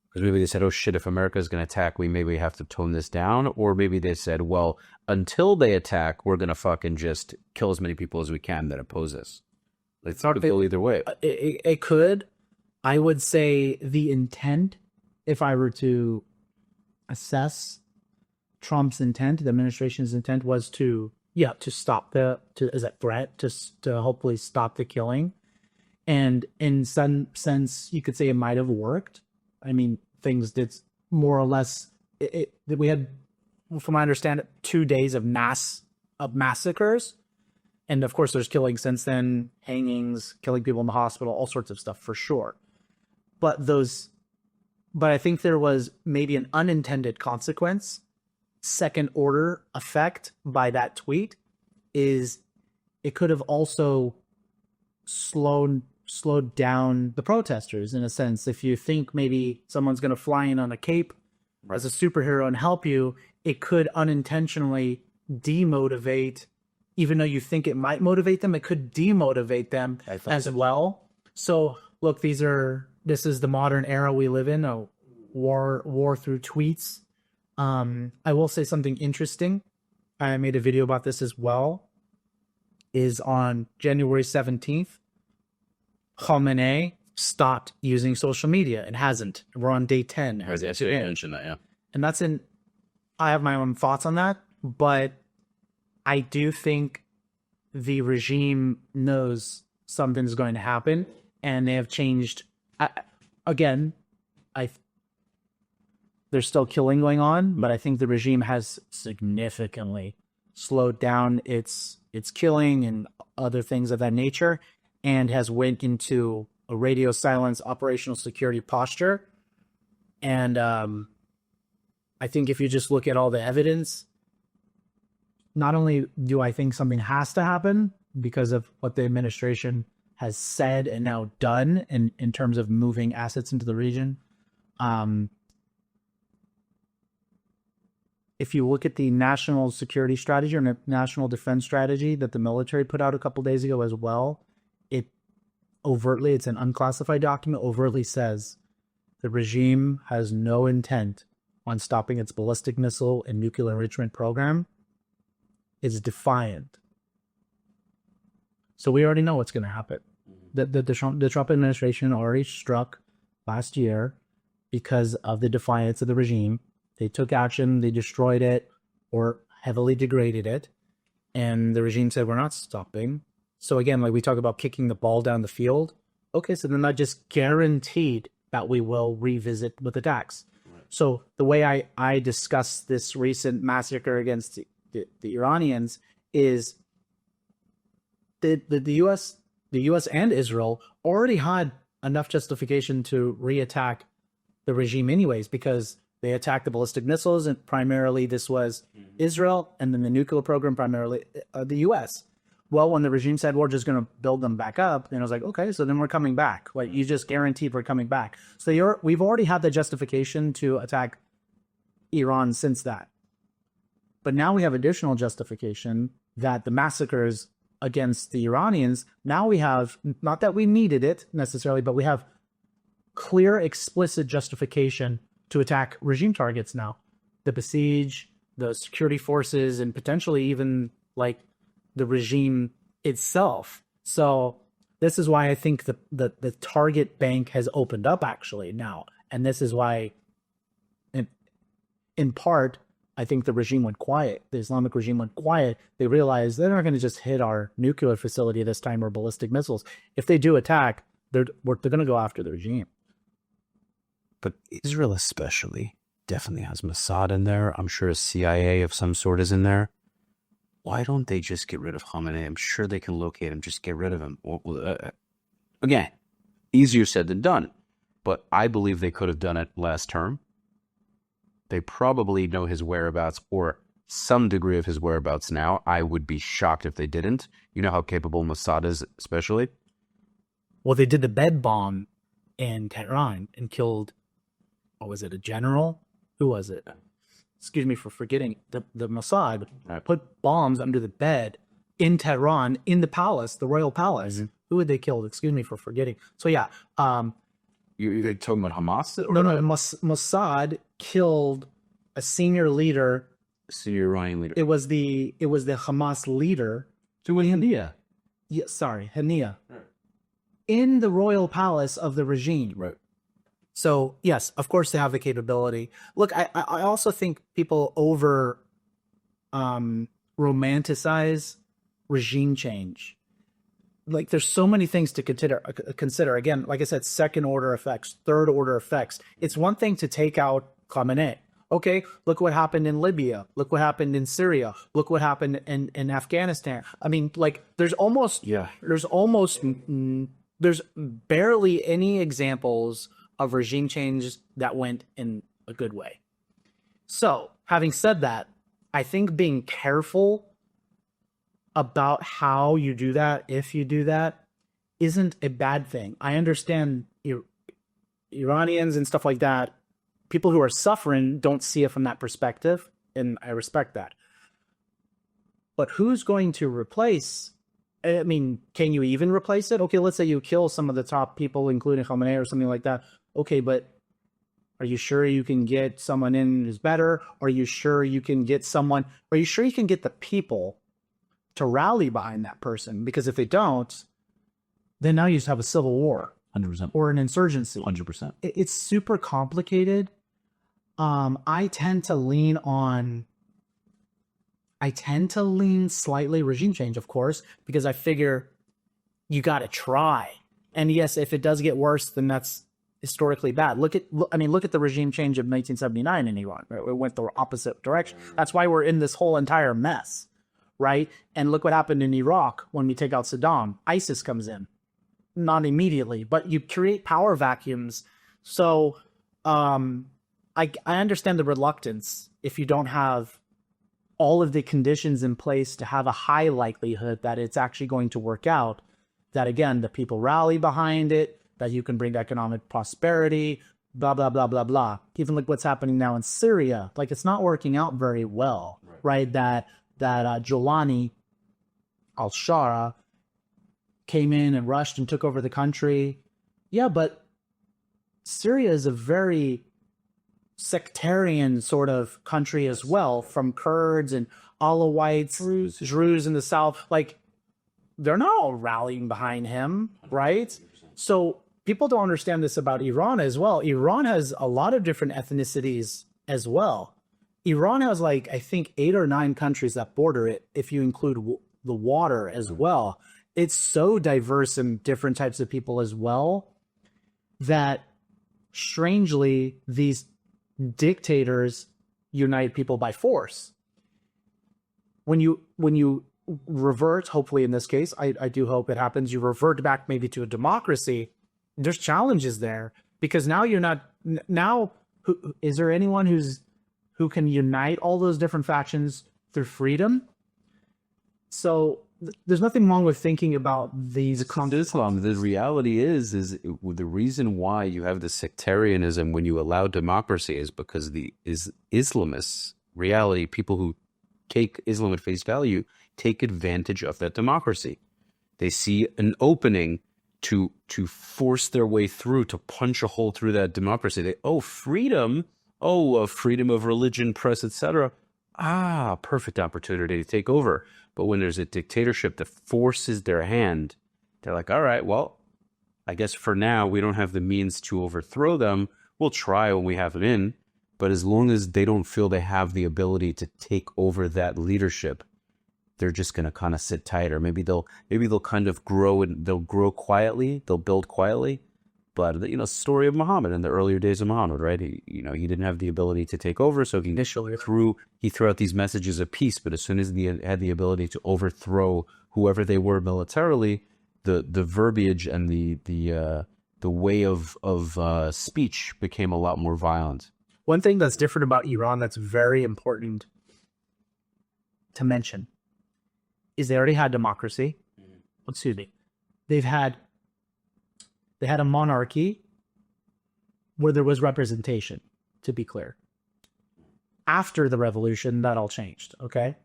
Because maybe they said, oh shit, if America is going to attack, we maybe have to tone this down. Or maybe they said, well, until they attack, we're going to fucking just kill as many people as we can that oppose us. It's hard to go either way. It could. I would say the intent, if I were to assess Trump's intent, the administration's intent was to stop as a threat, to hopefully stop the killing. And in some sense, you could say it might have worked. I mean, things did more or less. We had, from what I understand, 2 days of massacres, and of course, there's killing since then, hangings, killing people in the hospital, all sorts of stuff for sure. But I think there was maybe an unintended consequence, second order effect by that tweet, is it could have also slowed down the protesters in a sense. If you think maybe someone's going to fly in on a cape as a superhero and help you, it could unintentionally demotivate, even though you think it might motivate them, it could demotivate them as well. So look, this is the modern era we live in, a war through tweets. I will say something interesting. I made a video about this as well, is on January 17th. Khamenei stopped using social media and hasn't. We're on day 10. I mentioned that, yeah. And I have my own thoughts on that, but I do think the regime knows something's going to happen, and they have changed. There's still killing going on, but I think the regime has significantly slowed down its killing and other things of that nature, and has went into a radio silence operational security posture. And I think if you just look at all the evidence, not only do I think something has to happen because of what the administration has said and now done in terms of moving assets into the region. If you look at the national security strategy or national defense strategy that the military put out a couple days ago as well, it's an unclassified document, overtly says the regime has no intent on stopping its ballistic missile and nuclear enrichment program. It's defiant. So we already know what's going to happen. The Trump administration already struck last year because of the defiance of the regime. They took action, they destroyed it or heavily degraded it, and the regime said, we're not stopping. So again, like we talk about kicking the ball down the field. Okay, so they're not just guaranteed that we will revisit with attacks. Right. So the way I discuss this recent massacre against the Iranians is the U.S. and Israel already had enough justification to reattack the regime anyways, because they attacked the ballistic missiles, and primarily this was Israel, and then the nuclear program primarily the U.S. Well, when the regime said we're just going to build them back up, and I was like, okay, so then we're coming back. Like, you just guaranteed we're coming back. So we've already had the justification to attack Iran since that. But now we have additional justification that the massacres against the Iranians, now we have, not that we needed it necessarily, but we have clear, explicit justification to attack regime targets now. The Basij, the security forces, and potentially even like the regime itself. So this is why I think the target bank has opened up actually now. And this is why, in part, I think the regime went quiet. The Islamic regime went quiet. They realized they're not going to just hit our nuclear facility this time or ballistic missiles. If they do attack, they're going to go after the regime. But Israel especially definitely has Mossad in there. I'm sure a CIA of some sort is in there. Why don't they just get rid of Khamenei? I'm sure they can locate him, just get rid of him. Again, easier said than done. But I believe they could have done it last term. They probably know his whereabouts, or some degree of his whereabouts now. I would be shocked if they didn't. You know how capable Mossad is, especially? Well, they did the bed bomb in Tehran and killed, what was it, a general? Who was it? Excuse me for forgetting. The Mossad put bombs under the bed in Tehran, in the palace, the royal palace. Mm-hmm. Who had they killed? Excuse me for forgetting. So yeah, You're talking about Hamas? no, Mossad killed a senior leader. Senior Iranian leader. It was the Hamas leader. So what Hania? Yeah, sorry, Hania. In the royal palace of the regime. Right. So yes, of course they have the capability. Look, I also think people over romanticize regime change. Like there's so many things to consider. Again, like I said, second order effects, third order effects. It's one thing to take out Khamenei. Okay, look what happened in Libya. Look what happened in Syria. Look what happened in Afghanistan. I mean, like there's barely any examples of regime change that went in a good way. So, having said that, I think being careful about how you do that, if you do that, isn't a bad thing. I understand Iranians and stuff like that. People who are suffering don't see it from that perspective, and I respect that. But who's going to replace? I mean, can you even replace it? Okay, let's say you kill some of the top people, including Khamenei or something like that. Okay, but are you sure you can get someone in who's better? Are you sure you can get someone? Are you sure you can get the people to rally behind that person? Because if they don't, then now you just have a civil war. 100%. Or an insurgency. 100%. It's super complicated. I tend to lean slightly regime change, of course, because I figure you got to try. And yes, if it does get worse, then that's historically bad. Look at the regime change of 1979 in Iran. Right? It went the opposite direction. That's why we're in this whole entire mess, right? And look what happened in Iraq when we take out Saddam. ISIS comes in. Not immediately, but you create power vacuums. So I understand the reluctance if you don't have all of the conditions in place to have a high likelihood that it's actually going to work out, that again, the people rally behind it, that you can bring economic prosperity, blah, blah, blah, blah, blah. Even like what's happening now in Syria, like it's not working out very well, right? That Jolani al-Shara came in and rushed and took over the country. Yeah, but Syria is a very sectarian sort of country as well, from Kurds and Alawites, Druze in the south. Like, they're not all rallying behind him, right? So people don't understand this about Iran as well. Iran has a lot of different ethnicities as well. Iran has like, I think 8 or 9 countries that border it, if you include the water as well. It's so diverse in different types of people as well that strangely these dictators unite people by force. When you revert, hopefully in this case, I do hope it happens, you revert back maybe to a democracy, there's challenges there, because now you're not, now is there anyone who can unite all those different factions through freedom? So there's nothing wrong with thinking about these. Islam, the reality is the reason why you have the sectarianism when you allow democracy is because the Islamists, reality, people who take Islam at face value, take advantage of that democracy. They see an opening to force their way through, to punch a hole through that democracy. Freedom, freedom of religion, press, etc. Perfect opportunity to take over. But when there's a dictatorship that forces their hand, they're like, all right, well, I guess for now we don't have the means to overthrow them. We'll try when we have it in. But as long as they don't feel they have the ability to take over that leadership, they're just going to kind of sit tight, or maybe they'll kind of grow, and they'll grow quietly. They'll build quietly. But story of Muhammad in the earlier days of Muhammad, right? He didn't have the ability to take over, so he threw out these messages of peace. But as soon as he had the ability to overthrow whoever they were militarily, the verbiage and the way of speech became a lot more violent. One thing that's different about Iran that's very important to mention is they already had democracy. Excuse me. They had a monarchy where there was representation, to be clear. After the revolution, that all changed, okay?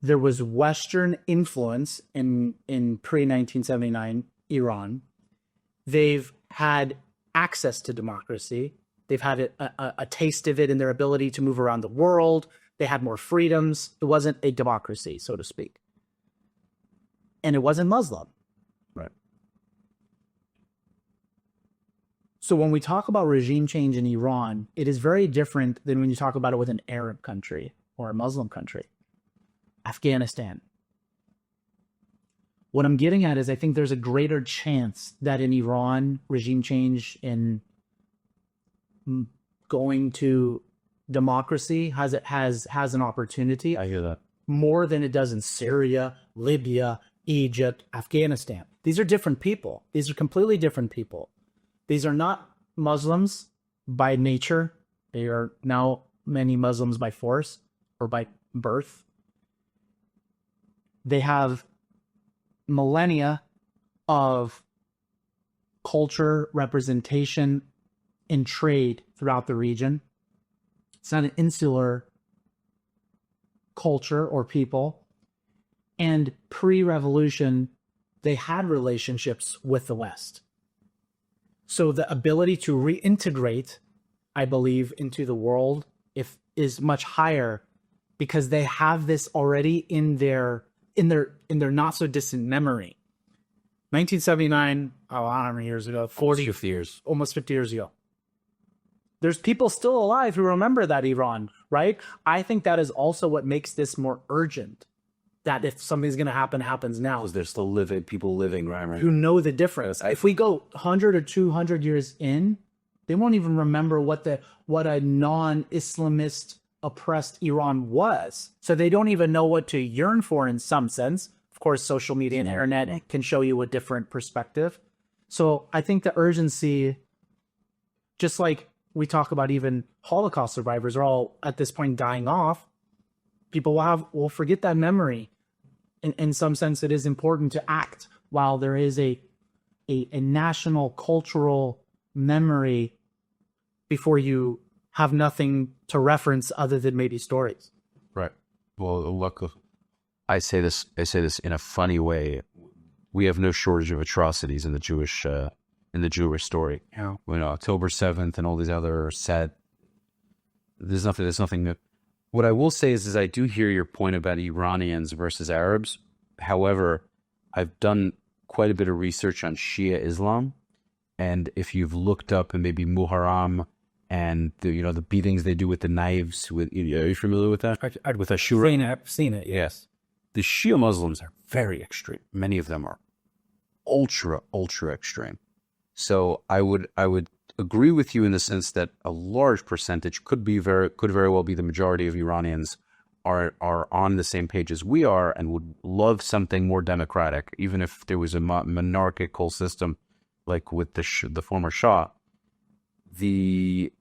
There was Western influence in pre-1979 Iran. They've had access to democracy. They've had a taste of it in their ability to move around the world. They had more freedoms. It wasn't a democracy, so to speak. And it wasn't Muslim. Right. So when we talk about regime change in Iran, it is very different than when you talk about it with an Arab country or a Muslim country. Afghanistan. What I'm getting at is I think there's a greater chance that in Iran, regime change in going to democracy has an opportunity. I hear that. More than it does in Syria, Libya, Egypt, Afghanistan. These are different people. These are completely different people. These are not Muslims by nature. They are now many Muslims by force or by birth. They have millennia of culture, representation, and trade throughout the region. It's not an insular culture or people. And pre-revolution, they had relationships with the West. So the ability to reintegrate, I believe, into the world is much higher because they have this already in their not so distant memory. 1979, how many years ago? 50 years. Almost 50 years ago. There's people still alive who remember that Iran, right? I think that is also what makes this more urgent. That if something's going to happen, happens now. Because there's still people living, right? Who know the difference. If we go 100 or 200 years in, they won't even remember what a non-Islamist oppressed Iran was. So they don't even know what to yearn for in some sense. Of course, social media and internet can show you a different perspective. So I think the urgency, just like we talk about even Holocaust survivors are all at this point dying off, people will forget that memory. In some sense, it is important to act while there is a national cultural memory before you have nothing to reference other than maybe stories. Right. Well, look, I say this in a funny way. We have no shortage of atrocities in the Jewish story. Yeah. When October 7th and all these other sad. There's nothing that. What I will say is I do hear your point about Iranians versus Arabs. However, I've done quite a bit of research on Shia Islam, and if you've looked up and maybe Muharram and the beatings they do with the knives, are you familiar with that? With Ashura? I've seen it. Yes. The Shia Muslims are very extreme. Many of them are ultra extreme. So I would agree with you in the sense that a large percentage could very well be the majority of Iranians are on the same page as we are and would love something more democratic, even if there was a monarchical system like with the former Shah. The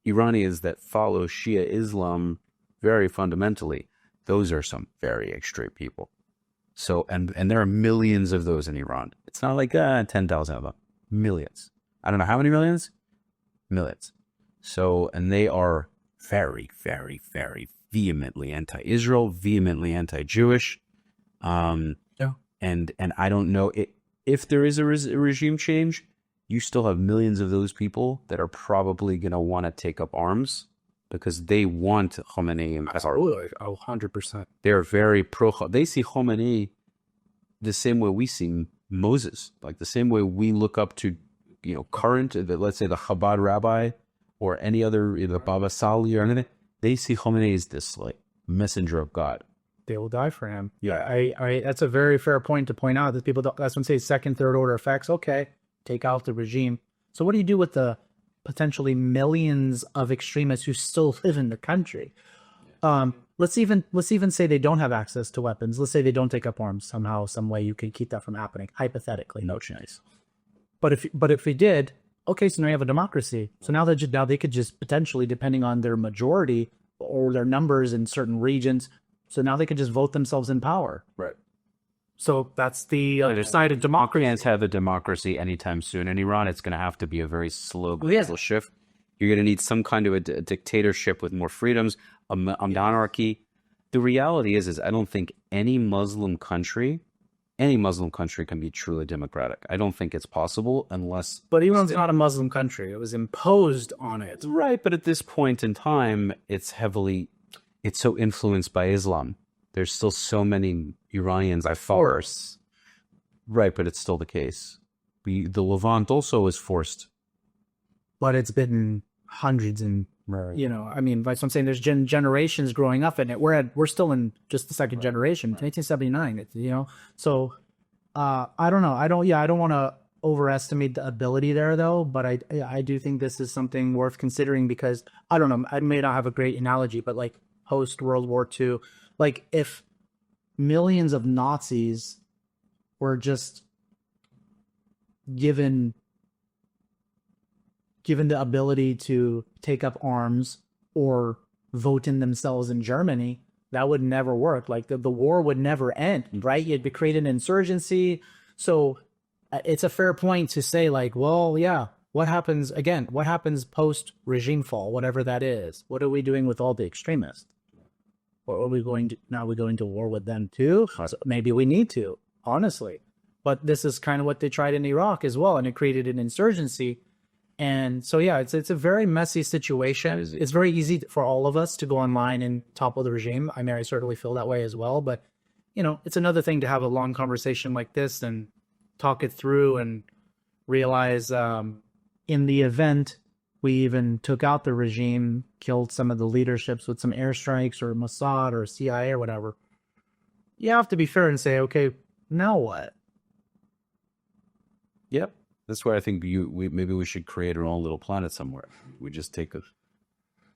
Iranians that follow Shia Islam very fundamentally, those are some very extreme people. So and there are millions of those in Iran. It's not like 10,000 of them, millions. I don't know how many millions? Millions. So, and they are very, very, very vehemently anti-Israel, vehemently anti-Jewish. And I don't know, if there is a regime change, you still have millions of those people that are probably going to want to take up arms because they want Khomeini in power. 100%. They're very they see Khomeini the same way we see Moses, like the same way we look up to let's say the Chabad rabbi or any other, the Baba Sali or anything, they see Khomeini as this like messenger of God. They will die for him. Yeah. I that's a very fair point to point out that people don't, that's when say second, third order effects. Okay, take out the regime. So what do you do with the potentially millions of extremists who still live in the country? Let's even say they don't have access to weapons. Let's say they don't take up arms somehow, some way you can keep that from happening, hypothetically. No chance. But if they did, okay, so now you have a democracy. So now they could just potentially, depending on their majority, or their numbers in certain regions. So now they can just vote themselves in power. Right. So that's the other side of democracy. Can't have a democracy anytime soon in Iran. It's going to have to be a very slow Yes. shift. You're going to need some kind of a dictatorship with more freedoms, a monarchy. The reality is I don't think any Muslim country can be truly democratic. I don't think it's possible unless... But Iran's not a Muslim country. It was imposed on it. Right, but at this point in time, it's so influenced by Islam. There's still so many Iranians by force. Right, but it's still the case. The Levant also is forced. But it's been hundreds and, you know, I mean, that's what I'm saying. There's generations growing up in it. We're still in just the second generation, 1979, you know? So, I don't know. I don't want to overestimate the ability there though, but I do think this is something worth considering because I don't know, I may not have a great analogy, but like post World War II, like if millions of Nazis were just given the ability to take up arms or vote in themselves in Germany, that would never work. Like the war would never end, right? You'd create an insurgency. So it's a fair point to say like, well, yeah, what happens post regime fall, whatever that is? What are we doing with all the extremists? Or are we going to war with them too? So maybe we need to, honestly. But this is kind of what they tried in Iraq as well. And it created an insurgency. And so, yeah, it's a very messy situation. It's very easy for all of us to go online and topple the regime. I mean, I certainly feel that way as well. But, you know, it's another thing to have a long conversation like this and talk it through and realize in the event we even took out the regime, killed some of the leaderships with some airstrikes or Mossad or CIA or whatever, you have to be fair and say, okay, now what? Yep. That's why I think maybe we should create our own little planet somewhere. We just take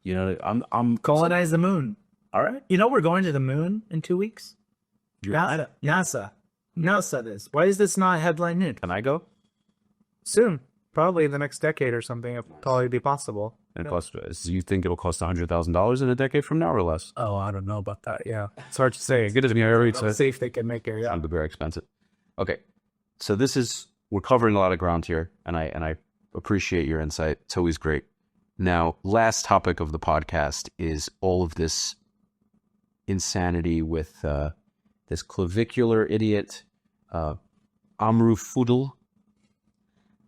I'm colonize the moon. All right. You know, we're going to the moon in 2 weeks. NASA this. Why is this not headline news? Can I go? Soon. Probably in the next decade or something. It'll probably be possible. And you think it'll cost $100,000 in a decade from now or less? Oh, I don't know about that. Yeah. It's hard to say. Good as me. I already said. See if they can make it. Yeah. It'll be very expensive. Okay. So we're covering a lot of ground here, and I appreciate your insight. It's always great. Now, last topic of the podcast is all of this insanity with this clavicular idiot, Amru Fudel,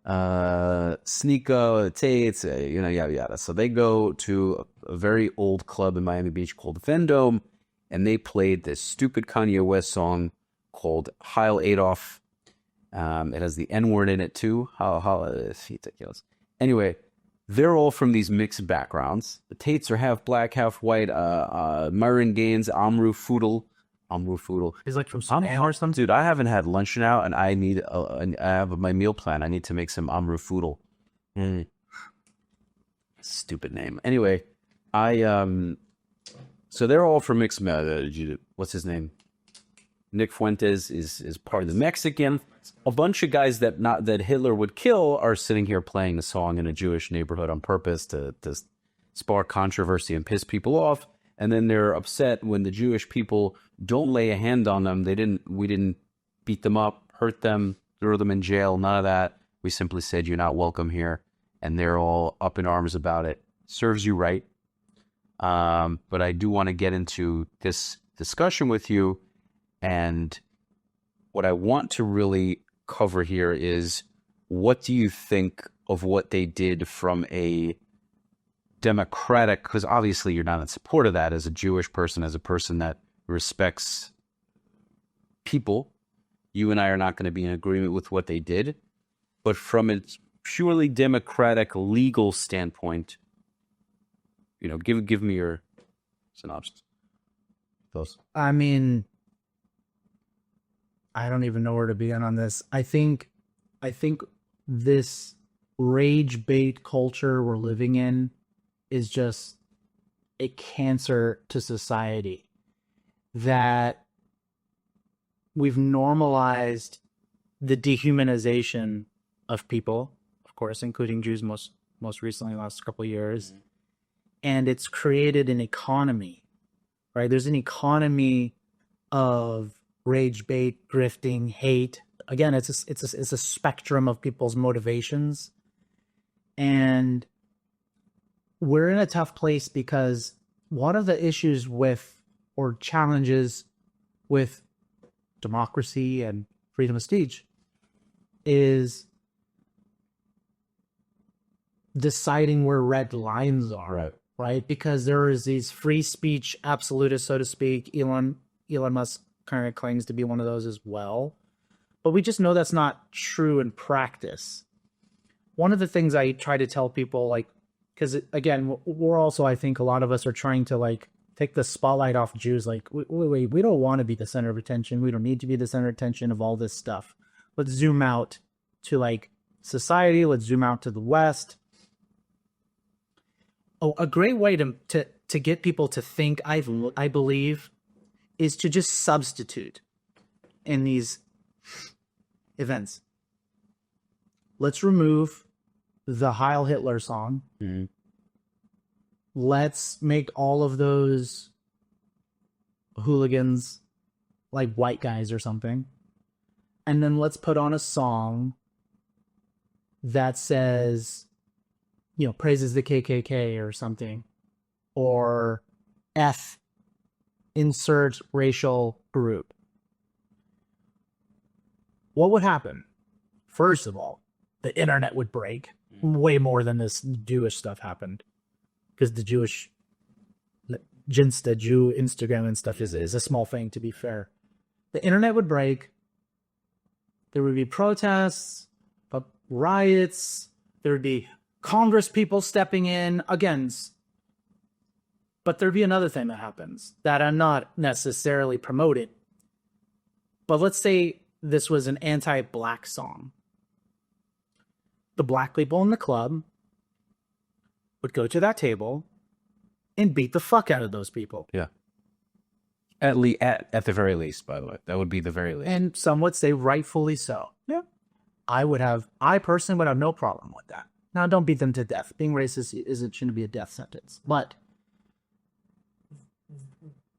Sneeko, Tates, yada, yada. So they go to a very old club in Miami Beach called Vendome, and they played this stupid Kanye West song called Heil Adolf. It has the N-word in it too. How it's ridiculous. Anyway, they're all from these mixed backgrounds. The Tates are half black, half white. Myron Gaines, Amru Fudel. He's like from Sudan or something. Dude, I haven't had lunch now, and I have my meal plan. I need to make some Amru Fudel. Stupid name. Anyway, so they're all from mixed. What's his name? Nick Fuentes is part of the Mexican. A bunch of guys that Hitler would kill are sitting here playing the song in a Jewish neighborhood on purpose to spark controversy and piss people off. And then they're upset when the Jewish people don't lay a hand on them. We didn't beat them up, hurt them, throw them in jail, none of that. We simply said, you're not welcome here. And they're all up in arms about it. Serves you right. But I do want to get into this discussion with you. And what I want to really cover here is, what do you think of what they did from a democratic, because obviously you're not in support of that as a Jewish person, as a person that respects people. You and I are not going to be in agreement with what they did. But from a purely democratic legal standpoint, give me your synopsis. Those. I mean, I don't even know where to begin on this. I think this rage bait culture we're living in is just a cancer to society, that we've normalized the dehumanization of people, of course, including Jews most recently, last couple of years. and it's created an economy, right? There's an economy of rage bait, grifting, hate. Again, it's a spectrum of people's motivations. And we're in a tough place because one of the issues with, or challenges with, democracy and freedom of speech is deciding where red lines are, right? Because there is these free speech absolutists, so to speak. Elon Musk kind of claims to be one of those as well. But we just know that's not true in practice. One of the things I try to tell people, like, because again, we're also, I think a lot of us are trying to like take the spotlight off Jews. Like, wait, we don't want to be the center of attention. We don't need to be the center of attention of all this stuff. Let's zoom out to like society. Let's zoom out to the West. Oh, a great way to get people to think, I believe, is to just substitute in these events. Let's remove the Heil Hitler song. Mm-hmm. Let's make all of those hooligans like white guys or something. And then let's put on a song that says, you know, praises the KKK or something. Or F, insert racial group. What would happen? First of all, the internet would break way more than this Jewish stuff happened. Because the Jewish Ginsta, Jew Instagram and stuff is a small thing, to be fair. The internet would break. There would be protests, riots. There would be Congress people stepping in against. But there'd be another thing that happens that I'm not necessarily promoting. But let's say this was an anti-black song. The black people in the club would go to that table and beat the fuck out of those people. Yeah. At the very least, by the way. That would be the very least. And some would say rightfully so. Yeah. I personally would have no problem with that. Now, don't beat them to death. Being racist shouldn't be a death sentence. But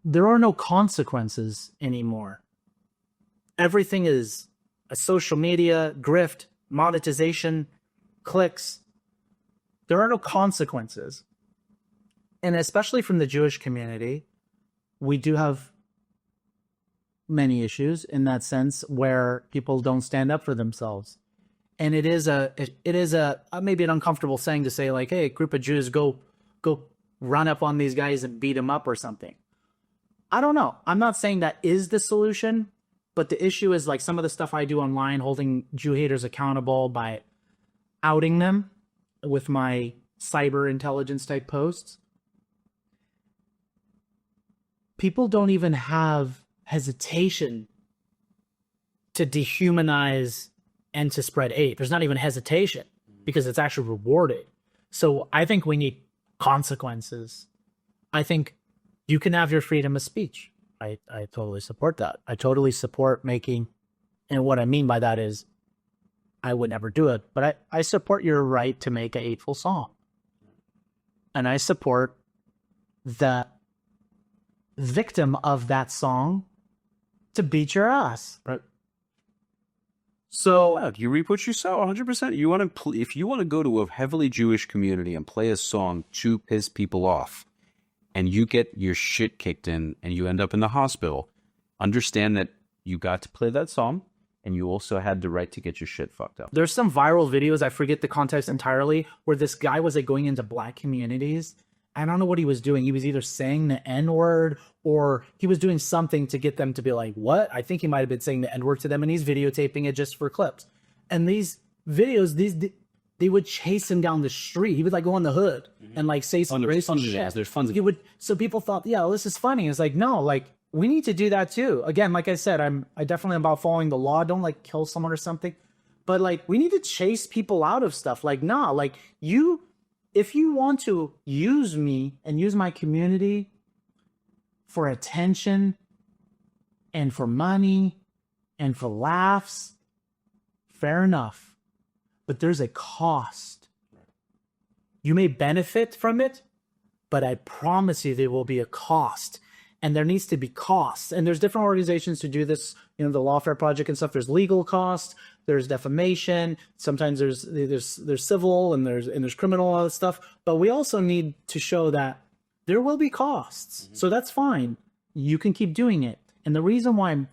there are no consequences anymore. Everything is a social media, grift, monetization, clicks. There are no consequences. And especially from the Jewish community, we do have many issues in that sense where people don't stand up for themselves. And it is a maybe an uncomfortable saying to say, like, hey, a group of Jews go run up on these guys and beat them up or something. I don't know. I'm not saying that is the solution, but the issue is like some of the stuff I do online, holding Jew haters accountable by outing them with my cyber intelligence type posts. People don't even have hesitation to dehumanize and to spread hate. There's not even hesitation because it's actually rewarded. So I think we need consequences. I think you can have your freedom of speech. I totally support that. I totally support making, and what I mean by that is I would never do it, but I support your right to make a hateful song. And I support the victim of that song to beat your ass. Right. So you reap what you sow 100%. You want to, if you want to go to a heavily Jewish community and play a song to piss people off, and you get your shit kicked in and you end up in the hospital, understand that you got to play that song and you also had the right to get your shit fucked up. There's some viral videos, I forget the context entirely, where this guy was like going into black communities. I don't know what he was doing. He was either saying the N-word or he was doing something to get them to be like, what? I think he might have been saying the N-word to them, and he's videotaping it just for clips. And these videos, they would chase him down the street. He would like go on the hood and like say some racist shit. There's fun. So people thought, yeah, well, this is funny. It's like, no, like we need to do that too. Again, like I said, I definitely am about following the law. Don't like kill someone or something. But like we need to chase people out of stuff. Like, nah, like if you want to use me and use my community for attention and for money and for laughs, fair enough. But there's a cost. You may benefit from it, but I promise you there will be a cost. And there needs to be costs. And there's different organizations to do this, the Lawfare Project and stuff. There's legal costs, there's defamation, sometimes there's civil and there's criminal, all that stuff. But we also need to show that there will be costs. So that's fine. You can keep doing it. And the reason why I'm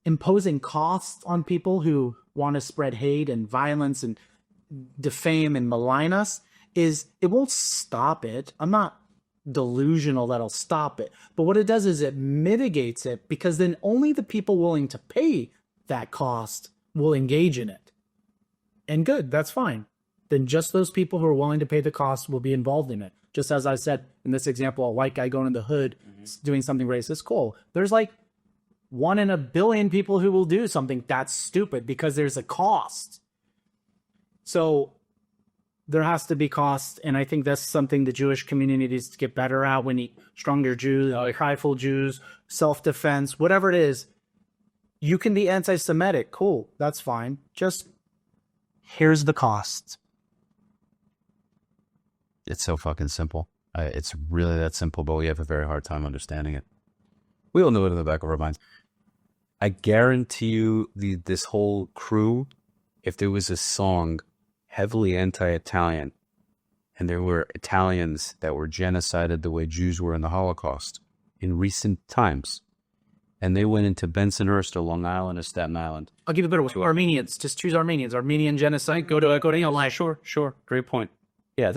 imposing costs on people who want to spread hate and violence and defame and malign us is it won't stop it. I'm not delusional that'll stop it, but what it does is it mitigates it, because then only the people willing to pay that cost will engage in it. And good, that's fine. Then just those people who are willing to pay the cost will be involved in it. Just as I said in this example, a white guy going in the hood doing something racist, cool. There's like 1 in a billion people who will do something that's stupid because there's a cost. So there has to be cost, and I think that's something the Jewish community needs to get better at. We need stronger Jews, prideful Jews, self-defense, whatever it is. You can be anti-Semitic, cool, that's fine. Just here's the cost. It's so fucking simple. It's really that simple, but we have a very hard time understanding it. We all know it in the back of our minds. I guarantee you, this whole crew, if there was a song heavily anti-Italian, and there were Italians that were genocided the way Jews were in the Holocaust in recent times, and they went into Bensonhurst or Long Island or Staten Island. I'll give you a better one. Armenians. Just choose Armenians. Armenian genocide. Go to Sure. Great point. Yeah,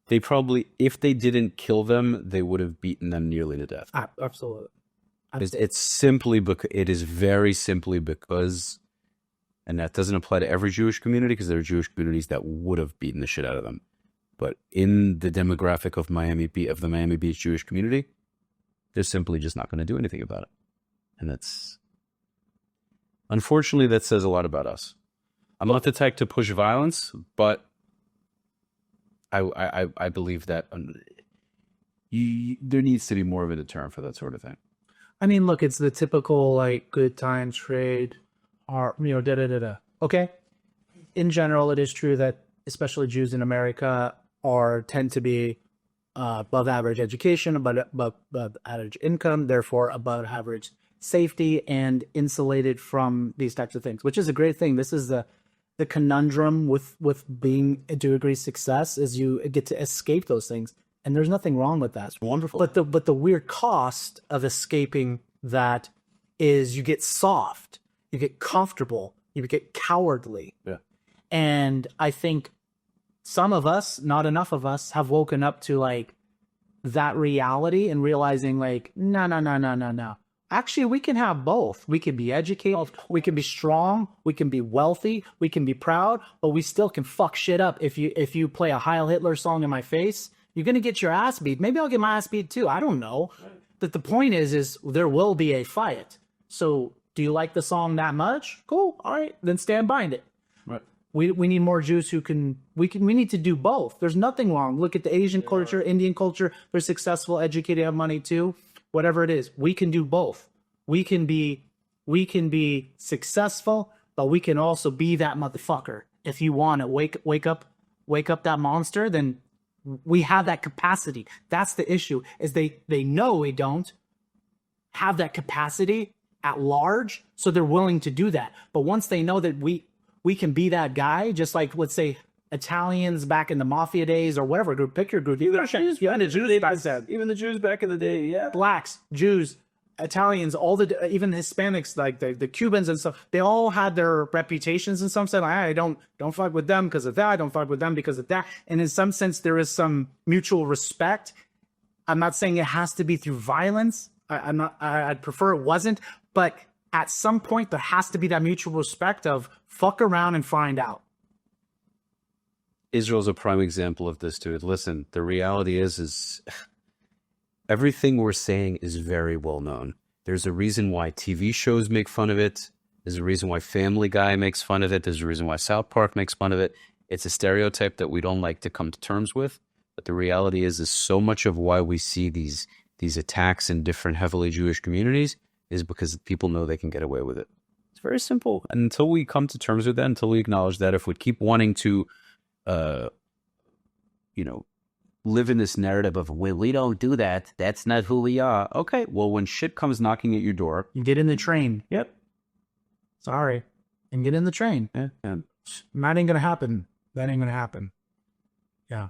they probably, if they didn't kill them, they would have beaten them nearly to death. Absolutely. It's simply because it is very simply because, and that doesn't apply to every Jewish community, because there are Jewish communities that would have beaten the shit out of them. But in the demographic of the Miami Beach Jewish community, they're simply just not going to do anything about it. And that's, unfortunately, that says a lot about us. I'm not the type to push violence, but I believe that there needs to be more of a deterrent for that sort of thing. I mean, look, it's the typical like good times trade, or Okay, in general, it is true that especially Jews in America tend to be above average education, above average income, therefore above average safety, and insulated from these types of things, which is a great thing. This is the conundrum with being a degree success, is you get to escape those things, and there's nothing wrong with that. It's wonderful. But the weird cost of escaping that is you get soft, you get comfortable, you get cowardly. Yeah. And I think some of us, not enough of us, have woken up to like that reality and realizing like, no. Actually, we can have both. We can be educated, we can be strong, we can be wealthy, we can be proud, but we still can fuck shit up. If you play a Heil Hitler song in my face, you're going to get your ass beat. Maybe I'll get my ass beat too. I don't know. But the point is there will be a fight. So do you like the song that much? Cool. All right. Then stand behind it. Right. We need more Jews who we need to do both. There's nothing wrong. Look at the Asian culture, Indian culture. They're successful, educated, have money too. Whatever it is, we can do both. We can be successful, but we can also be that motherfucker. If you want to wake up that monster, then we have that capacity. That's the issue, is they know we don't have that capacity at large, so they're willing to do that. But once they know that we can be that guy, just like, let's say, Italians back in the mafia days or whatever group, pick your group. Even the Jews back in the day, yeah. Blacks, Jews, Italians, even Hispanics, like the Cubans and stuff, they all had their reputations in some sense. Like, I don't fuck with them because of that. I don't fuck with them because of that. And in some sense, there is some mutual respect. I'm not saying it has to be through violence. I'd prefer it wasn't, but at some point there has to be that mutual respect of fuck around and find out. Israel's a prime example of this, dude. Listen, the reality is everything we're saying is very well known. There's a reason why TV shows make fun of it. There's a reason why Family Guy makes fun of it. There's a reason why South Park makes fun of it. It's a stereotype that we don't like to come to terms with. But the reality is so much of why we see these attacks in different heavily Jewish communities is because people know they can get away with it. It's very simple. And until we come to terms with that, until we acknowledge that, if we keep wanting to live in this narrative of, well, we don't do that. That's not who we are. Okay, well, when shit comes knocking at your door. You get in the train. Yep. Sorry. And get in the train. Yeah. That ain't going to happen. That ain't going to happen. Yeah.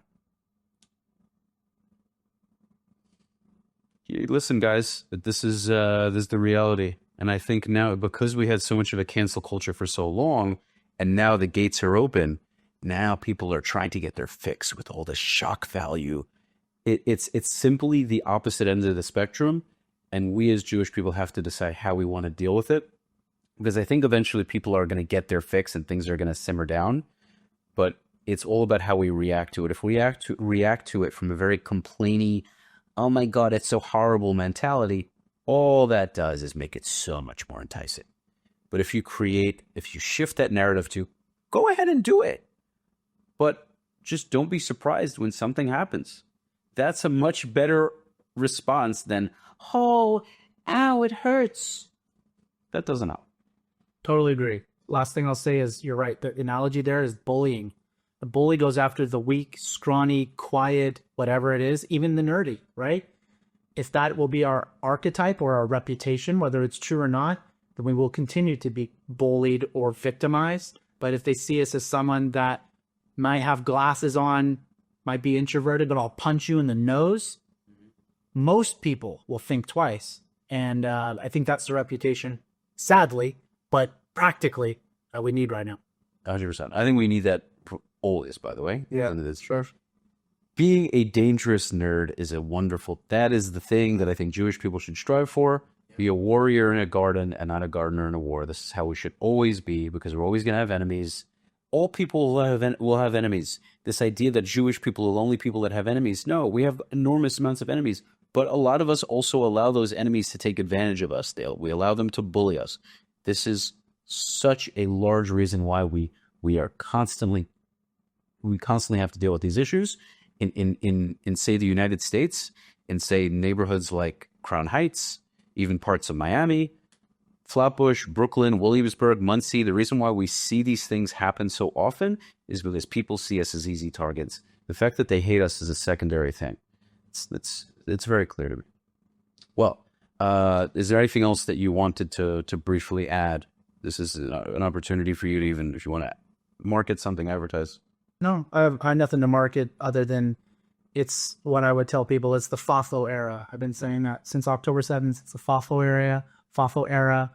Listen, guys, this is the reality. And I think now, because we had so much of a cancel culture for so long, and now the gates are open, now people are trying to get their fix with all the shock value. It's simply the opposite end of the spectrum. And we as Jewish people have to decide how we want to deal with it. Because I think eventually people are going to get their fix and things are going to simmer down. But it's all about how we react to it. If we react to it from a very complainy, oh my God, it's so horrible mentality, all that does is make it so much more enticing. But if you shift that narrative to, go ahead and do it, but just don't be surprised when something happens. That's a much better response than, oh, ow, it hurts. That doesn't help. Totally agree. Last thing I'll say is, you're right. The analogy there is bullying. The bully goes after the weak, scrawny, quiet, whatever it is, even the nerdy, right? If that will be our archetype or our reputation, whether it's true or not, then we will continue to be bullied or victimized. But if they see us as someone that might have glasses on, might be introverted, but I'll punch you in the nose, most people will think twice. And I think that's the reputation, sadly, but practically, we need right now. 100%. I think we need that always, by the way. Yeah, sure. Being a dangerous nerd is that is the thing that I think Jewish people should strive for. Be a warrior in a garden and not a gardener in a war. This is how we should always be, because we're always going to have enemies. All people will have enemies. This idea that Jewish people are the only people that have enemies. No, we have enormous amounts of enemies. But a lot of us also allow those enemies to take advantage of us. We allow them to bully us. This is such a large reason why we constantly have to deal with these issues in say the United States, in say neighborhoods like Crown Heights, even parts of Miami, Flatbush, Brooklyn, Williamsburg, Muncie. The reason why we see these things happen so often is because people see us as easy targets. The fact that they hate us is a secondary thing. It's very clear to me. Well, is there anything else that you wanted to briefly add? This is an opportunity for you to, even if you want to market something, advertise. No, I have nothing to market other than it's what I would tell people. It's the FOFO era. I've been saying that since October 7th. It's the FOFO era.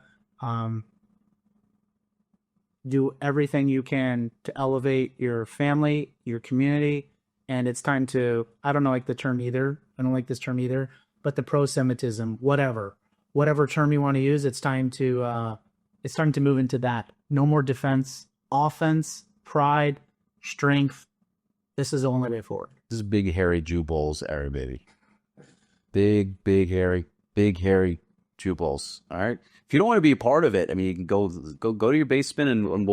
Do everything you can to elevate your family, your community. And it's time to, I don't like the term either. I don't like this term either, but the pro-Semitism, whatever term you want to use, it's time to move into that. No more defense, offense, pride, strength. This is the only way forward. This is big, hairy Jew balls era, baby. Big, hairy Jew balls. All right. If you don't want to be a part of it, I mean, you can go to your basement and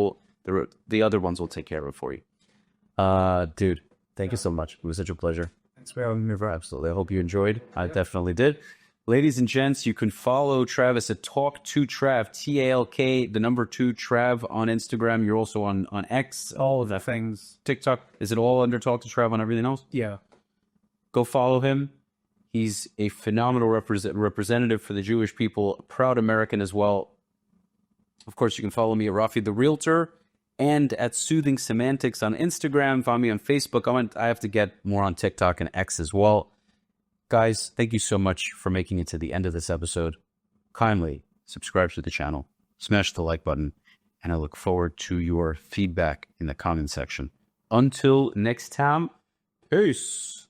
the other ones will take care of it for you. Dude, thank you so much. It was such a pleasure. Thanks for having me. Absolutely. I hope you enjoyed. I definitely did. Ladies and gents, you can follow Travis at Talk2Trav, TALK, the number 2 Trav on Instagram. You're also on X. All of the things. TikTok. Is it all under Talk2Trav on everything else? Yeah. Go follow him. He's a phenomenal representative for the Jewish people, a proud American as well. Of course, you can follow me at Rafi the Realtor and at Soothing Semantics on Instagram. Follow me on Facebook. I have to get more on TikTok and X as well. Guys, thank you so much for making it to the end of this episode. Kindly subscribe to the channel, smash the like button, and I look forward to your feedback in the comment section. Until next time, peace.